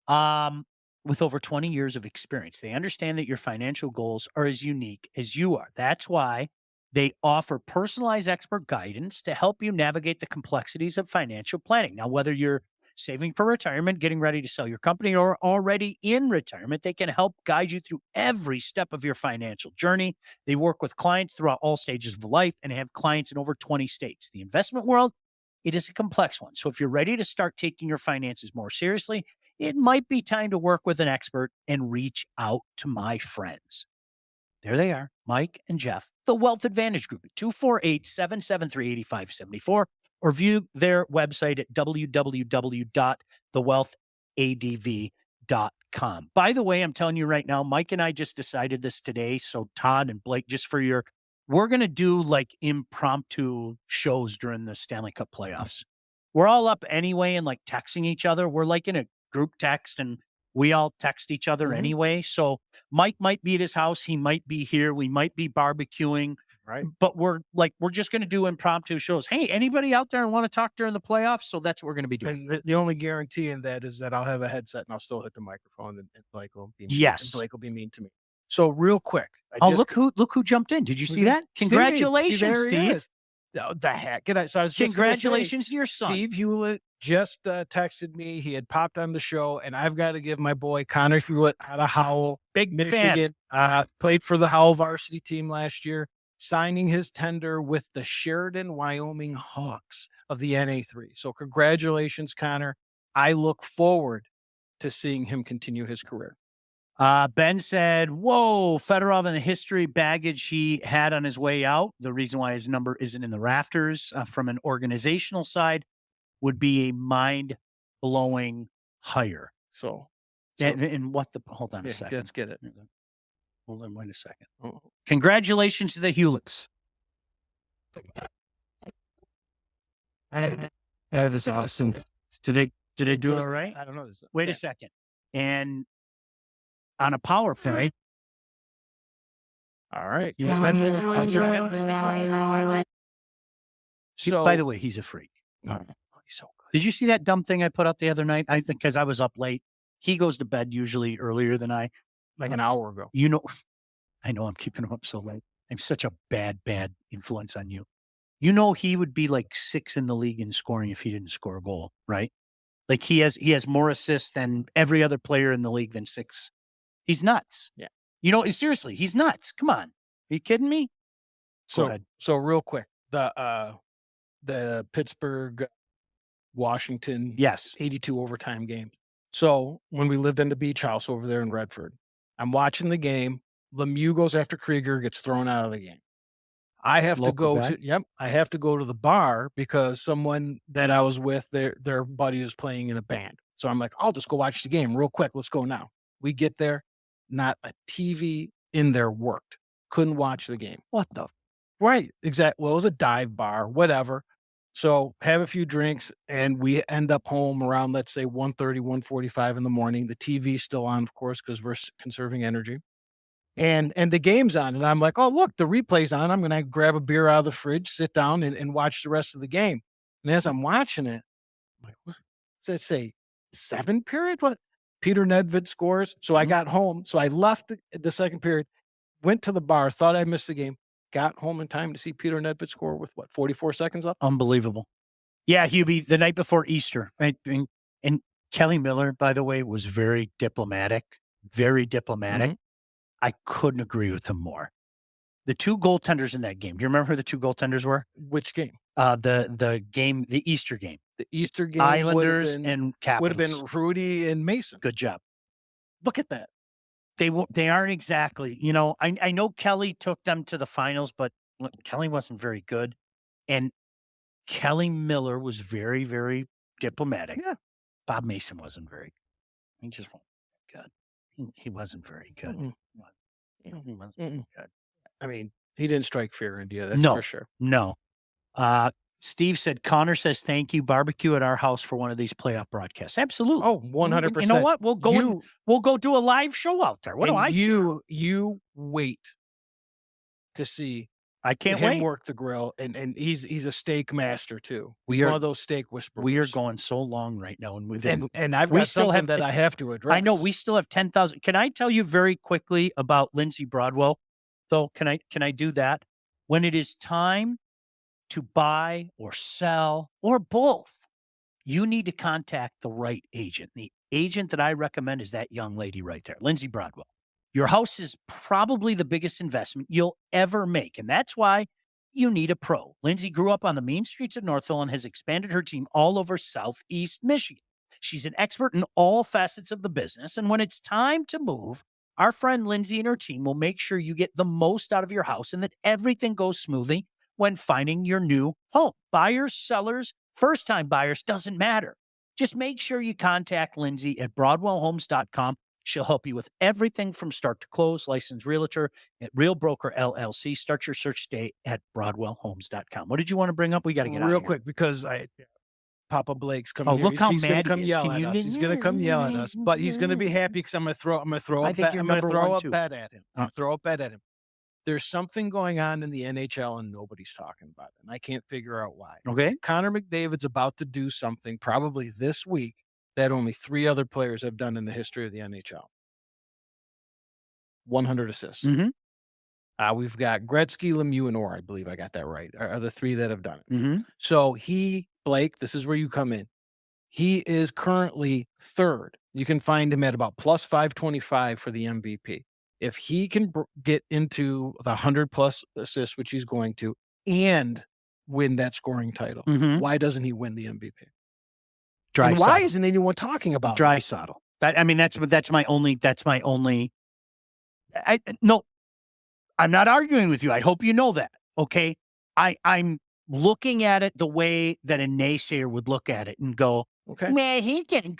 With over 20 years of experience. They understand that your financial goals are as unique as you are. That's why they offer personalized expert guidance to help you navigate the complexities of financial planning. Now, whether you're saving for retirement, getting ready to sell your company, or already in retirement, they can help guide you through every step of your financial journey. They work with clients throughout all stages of life and have clients in over 20 states. The investment world, it is a complex one. So if you're ready to start taking your finances more seriously, it might be time to work with an expert and reach out to my friends. There they are, Mike and Jeff, the Wealth Advantage Group at 248-773-8574, or view their website at www.thewealthadv.com. By the way, I'm telling you right now, Mike and I just decided this today. So Todd and Blake, we're going to do like impromptu shows during the Stanley Cup playoffs. We're all up anyway and like texting each other. We're like in a group text and we all text each other anyway. So Mike might be at his house. He might be here. We might be barbecuing. Right. But we're just going to do impromptu shows. Hey, anybody out there want to talk during the playoffs? So that's what we're going to be doing. And the only guarantee in that is that I'll have a headset and I'll still hit the microphone and Blake will be mean. Yes. And Blake will be mean to me. So real quick. Look who jumped in. Did you see that? Congratulations, Steve. The heck. Congratulations to your son. Steve Hewlett just texted me. He had popped on the show, and I've got to give my boy Connor Hewlett out of Howell, Big Michigan, played for the Howell varsity team last year, signing his tender with the Sheridan, Wyoming Hawks of the NA3. So congratulations, Connor. I look forward to seeing him continue his career. Ben said, whoa, Fedorov and the history baggage he had on his way out. The reason why his number isn't in the rafters from an organizational side would be a mind-blowing hire. So and what the, hold on a second. Let's get it. Hold on, wait a second. Oh. Congratulations to the Hewletts. That is awesome. Did they do it all right? I don't know. Wait a second. And on a power play. All right. So, by the way, he's a freak. Oh, he's so good. Did you see that dumb thing I put out the other night? I think because I was up late. He goes to bed usually earlier than I. Like an hour ago. You know, I know I'm keeping him up so late. I'm such a bad influence on you. You know, he would be like 6 in the league in scoring if he didn't score a goal, right? Like he has more assists than every other player in the league than 6. He's nuts. Yeah. You know, seriously, he's nuts. Come on. Are you kidding me? Go ahead. So real quick, the Pittsburgh, Washington, 82 overtime game. So when we lived in the beach house over there in Redford, I'm watching the game. Lemieux goes after Krieger, gets thrown out of the game. I have to go to the bar because someone that I was with, their buddy is playing in a band. So I'm like, I'll just go watch the game real quick. Let's go now. We get there. Not a TV in there worked. Couldn't watch the game. What the? Right. Exactly. Well, it was a dive bar, whatever. So have a few drinks and we end up home around, let's say 1:30, 1:45 in the morning. The TV's still on, of course, because we're conserving energy. And the game's on. And I'm like, oh, look, the replay's on. I'm going to grab a beer out of the fridge, sit down and watch the rest of the game. And as I'm watching it, I'm like, what does that say? 7th period? What? Peter Nedved scores. So I got home. So I left the second period, went to the bar, thought I missed the game, got home in time to see Peter Nedved score with 44 seconds left? Unbelievable. Yeah, Hubie, the night before Easter. Right? And Kelly Miller, by the way, was very diplomatic. very diplomatic. I couldn't agree with him more. The two goaltenders in that game. Do you remember who the two goaltenders were? Which game? The game, the Easter game. The Easter game. Islanders and Capitals. Would have been Rudy and Mason. Good job. Look at that. They aren't exactly, I know Kelly took them to the finals, but look, Kelly wasn't very good. And Kelly Miller was very, very diplomatic. Yeah. Bob Mason wasn't very good. He just wasn't good. He wasn't very good. He wasn't very good. I mean, he didn't strike fear into you. That's No. for sure. No. Steve said, Connor says, thank you. Barbecue at our house for one of these playoff broadcasts. Absolutely. Oh, 100%. You know what? We'll go do a live show out there. What do I? You wait to see. I can't him wait. Work the grill, and he's a steak master too. We He's are one of those steak whisperers. We are going so long right now, and I've got something that I have to address. I know we still have 10,000. Can I tell you very quickly about Lindsay Broadwell? Though, can I do that? When it is time to buy or sell or both, you need to contact the right agent. The agent that I recommend is that young lady right there, Lindsay Broadwell. Your house is probably the biggest investment you'll ever make, and that's why you need a pro. Lindsay grew up on the mean streets of Northville and has expanded her team all over Southeast Michigan. She's an expert in all facets of the business, and when it's time to move, our friend Lindsay and her team will make sure you get the most out of your house and that everything goes smoothly when finding your new home. Buyers, sellers, first-time buyers, doesn't matter. Just make sure you contact Lindsay at BroadwellHomes.com. She'll help you with everything from start to close. Licensed realtor at Real Broker LLC. Start your search today at BroadwellHomes.com. What did you want to bring up? We got to get out real of here. quick because Papa Blake's coming. Look how he's mad gonna come he is. yell Can at you- us. He's gonna come yell at us, but he's gonna be happy because I'm gonna throw I think you're number one, too. bet at him. Throw a bet at him. There's something going on in the NHL and nobody's talking about it, and I can't figure out why. Okay. Connor McDavid's about to do something probably this week that only 3 other players have done in the history of the NHL. 100 assists. Mm-hmm. We've got Gretzky, Lemieux, and Orr. I believe I got that right. Are the 3 that have done it. Mm-hmm. So Blake, this is where you come in. He is currently 3rd. You can find him at about plus 525 for the MVP. If he can get into the 100+ assists, which he's going to, and win that scoring title, why doesn't he win the MVP? And why isn't anyone talking about Draisaitl? That's my only. No, I'm not arguing with you. I hope you know that. Okay, I'm looking at it the way that a naysayer would look at it and go, okay, man, he can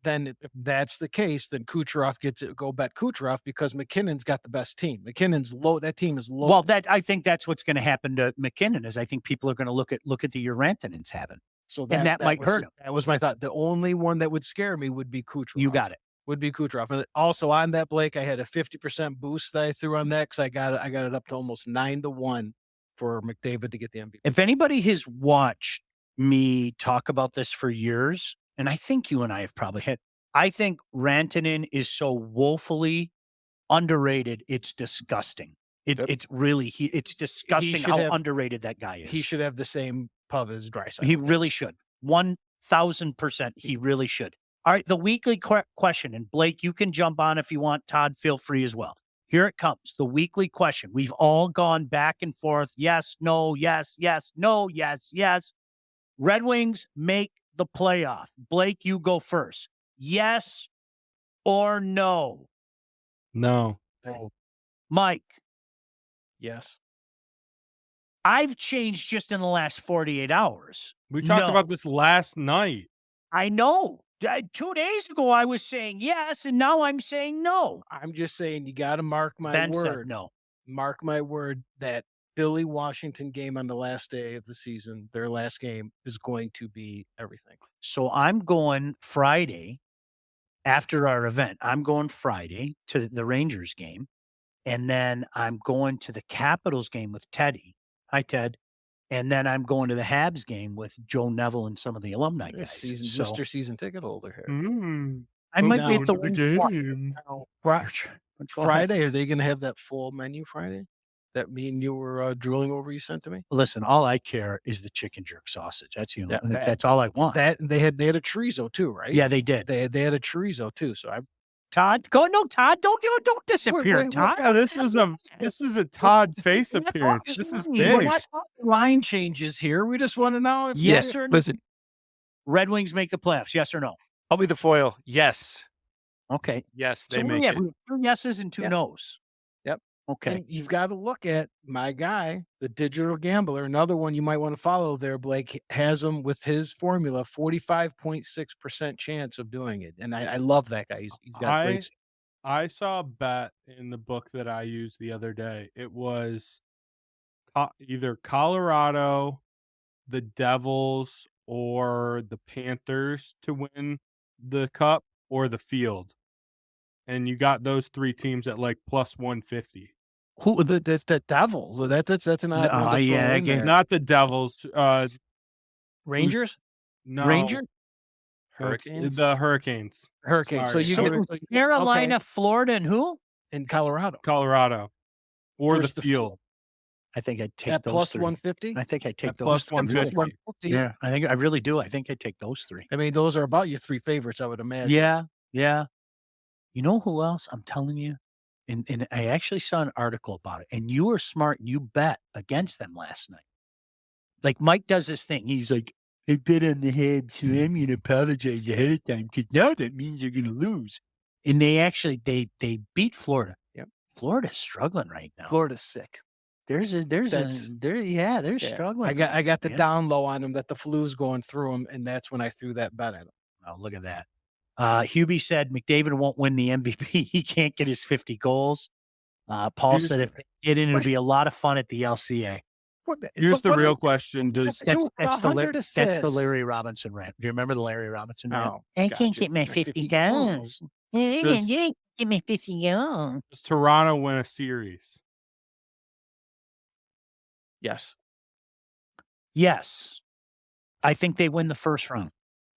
then if that's the case, then Kucherov gets it. Go bet Kucherov because McKinnon's got the best team. McKinnon's low. That team is low. Well, I think that's what's going to happen to McKinnon. Is I think people are going to look at the year Rantanen's having. So that might hurt him. That was my thought. The only one that would scare me would be Kucherov. You got it. Would be Kucherov. And also on that, Blake, I had a 50% boost that I threw on that because I got it up to almost 9-1 for McDavid to get the MVP. If anybody has watched me talk about this for years, and I think you and I have probably had, I think Rantanen is so woefully underrated. It's disgusting. It's really, it's disgusting how underrated that guy is. He should have the same pub as Draisaitl. He really should. 1,000%. He really should. All right. The weekly question, and Blake, you can jump on if you want. Todd, feel free as well. Here it comes. The weekly question. We've all gone back and forth. Yes, no, yes, yes, no, yes, yes. Red Wings make the playoff. Blake, you go first. Yes or no? No. Mike? Yes. I've changed just in the last 48 hours. We talked about this last night. I know. 2 days ago, I was saying yes, and now I'm saying no. I'm just saying you got to mark my Ben word. said no. Mark my word that Philly Washington game on the last day of the season, their last game, is going to be everything. So I'm going Friday after our event. I'm going Friday to the Rangers game, and then I'm going to the Capitals game with Teddy. Hi, Ted. And then I'm going to the Habs game with Joe Neville and some of the alumni guys. Mr. Season ticket holder here. I might be at the game. Friday, are they going to have that full menu Friday? that me and you were drooling over you sent to me? Listen, all I care is the chicken jerk sausage. That's Yeah, that's all I want. That they had a chorizo too, right? Yeah, they did. They had a chorizo too. So I Todd, Todd, don't disappear, Todd. Yeah, this is a Todd face appearance. This is We're big. not talking line changes here. We just want to know if Yes or no? Listen, Red Wings make the playoffs, yes or no? I'll be the foil. Yes. Okay. Yes, So they we make have it. 2 yeses and 2 Yep. nos. Yep. Okay. And you've got to look at my guy, the digital gambler. Another one you might want to follow there, Blake, has him with his formula, 45.6% chance of doing it. And I love that guy. He's got great. I saw a bet in the book that I used the other day. It was either Colorado, the Devils, or the Panthers to win the cup, or the field. And you got those 3 teams at like plus 150. Who that's the Devils? Well, that's an odd one to throw yeah, in there. Not the Devils. Rangers? No. Ranger? Hurricanes. The Hurricanes. Hurricanes. Sorry. So you get Carolina, Florida, and who? in Colorado. Colorado. Or Versus the the field. I think I'd take At those plus 3. 150? I think I'd take At those plus 3. 150. Yeah, I really do. I think I'd take those 3. I mean, those are about your 3 favorites, I would imagine. Yeah, yeah. You know who else? I'm telling you, and I actually saw an article about it, and you were smart and you bet against them last night. Like Mike does this thing. He's like, I bet on the Habs, so I'm going to apologize ahead of time because now that means they're going to lose. And they actually, they beat Florida. Yep. Florida's struggling right now. Florida's sick. They're That's- they're struggling. I got the Yeah. down low on them that the flu's going through them, and that's when I threw that bet at them. Oh, look at that. Hubie said McDavid won't win the MVP. He can't get his 50 goals. Paul said if they get in, it'll be a lot of fun at the LCA. Here's the real question. Does That's the 100 assists. Larry Robinson rant. Do you remember the Larry Robinson rant? Oh, I gotcha. can't get my 50 goals. I Does- can't get my 50 goals. does Toronto win a series? Yes. Yes. I think they win the first round.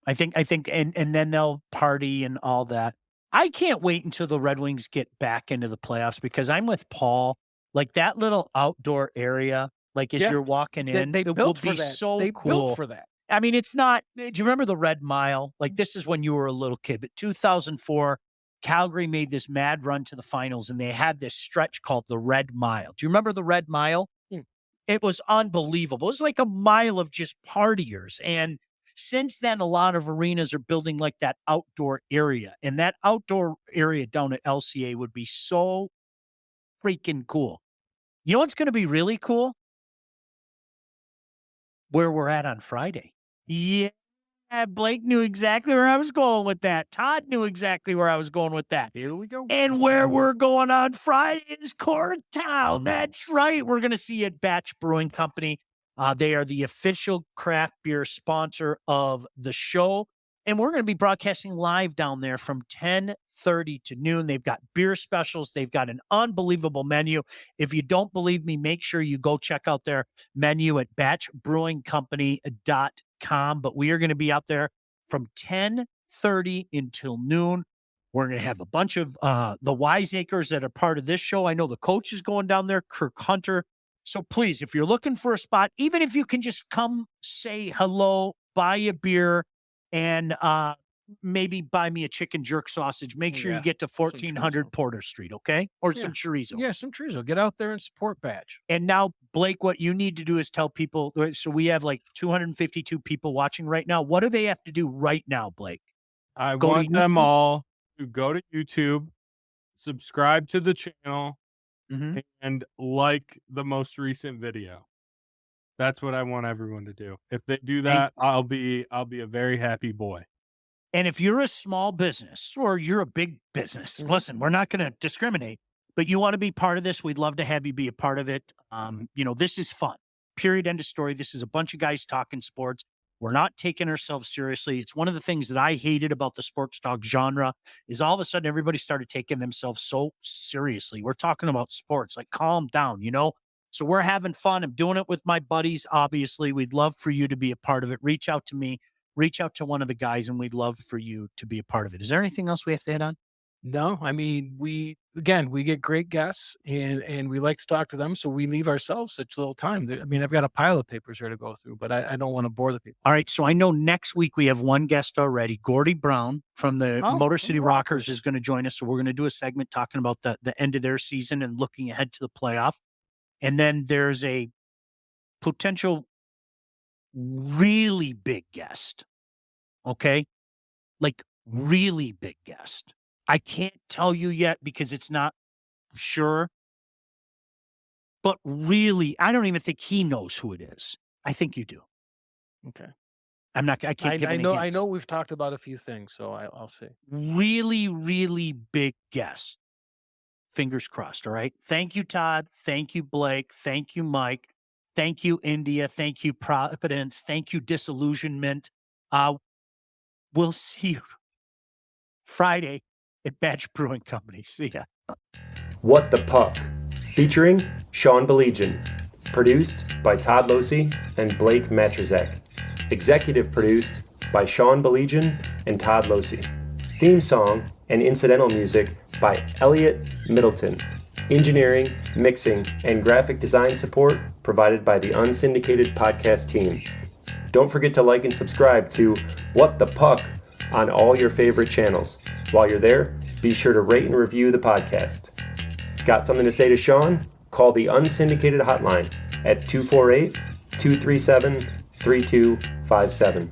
I think, and then they'll party and all that. I can't wait until the Red Wings get back into the playoffs because I'm with Paul. Like that little outdoor area, like as Yeah. you're walking in, They it will built for be that. so They cool. built for that. I mean, it's not. Do you remember the Red Mile? Like this is when you were a little kid, but 2004, Calgary made this mad run to the finals, and they had this stretch called the Red Mile. Do you remember the Red Mile? It was unbelievable. It was like a mile of just partiers. And since then, a lot of arenas are building like that outdoor area. And that outdoor area down at LCA would be so freaking cool. You know what's going to be really cool? Where we're at on Friday. Yeah. Blake knew exactly where I was going with that. Todd knew exactly where I was going with that. Here we go. And where we're going on Friday is Corktown. That's right. We're going to see at Batch Brewing Company. They are the official craft beer sponsor of the show. And we're going to be broadcasting live down there from 10:30 to noon. They've got beer specials. They've got an unbelievable menu. If you don't believe me, make sure you go check out their menu at batchbrewingcompany.com. But we are going to be out there from 10:30 until noon. We're going to have a bunch of the wiseacres that are part of this show. I know the coach is going down there, Kirk Hunter. So please, if you're looking for a spot, even if you can just come say hello, buy a beer, and maybe buy me a chicken jerk sausage, make sure you get to 1400 chorizo. Porter Street, okay? Or Yeah. some chorizo. Yeah, some chorizo. Get out there and support Batch. And now, Blake, what you need to do is tell people. So we have like 252 people watching right now. What do they have to do right now, Blake? I Go to want them YouTube? all to go to YouTube, subscribe to the channel, Mhm. and like the most recent video. That's what I want everyone to do. If they do that, I'll be a very happy boy. And if you're a small business or you're a big business, listen, we're not going to discriminate, but you want to be part of this, we'd love to have you be a part of it. This is fun. Period. End of story. This is a bunch of guys talking sports. We're not taking ourselves seriously. It's one of the things that I hated about the sports talk genre is all of a sudden everybody started taking themselves so seriously. We're talking about sports, like calm down, So we're having fun. I'm doing it with my buddies. Obviously, we'd love for you to be a part of it. Reach out to me, reach out to one of the guys, and we'd love for you to be a part of it. Is there anything else we have to hit on? No, I mean, we get great guests and we like to talk to them. So we leave ourselves such little time. I mean, I've got a pile of papers here to go through, but I don't want to bore the people. All right. So I know next week we have one guest already. Gordy Brown from the Motor City Rockers is going to join us. So we're going to do a segment talking about the end of their season and looking ahead to the playoff. And then there's a potential really big guest. Okay. Like really big guest. I can't tell you yet because it's not sure. But really, I don't even think he knows who it is. I think you do. Okay. I can't give any I hints. know we've talked about a few things, so I'll say. Really, really big guest. Fingers crossed. All right. Thank you, Todd. Thank you, Blake. Thank you, Mike. Thank you, India. Thank you, Providence. Thank you, Disillusionment. We'll see you Friday at Badge Brewing Company. See ya. What the Puck, featuring Sean Belegian. Produced by Todd Losey and Blake Matrazek. Executive produced by Sean Belegian and Todd Losey. Theme song and incidental music by Elliot Middleton. Engineering, mixing, and graphic design support provided by the Unsyndicated Podcast team. Don't forget to like and subscribe to What the Puck on all your favorite channels. While you're there, be sure to rate and review the podcast. Got something to say to Sean? Call the Unsyndicated hotline at 248-237-3257.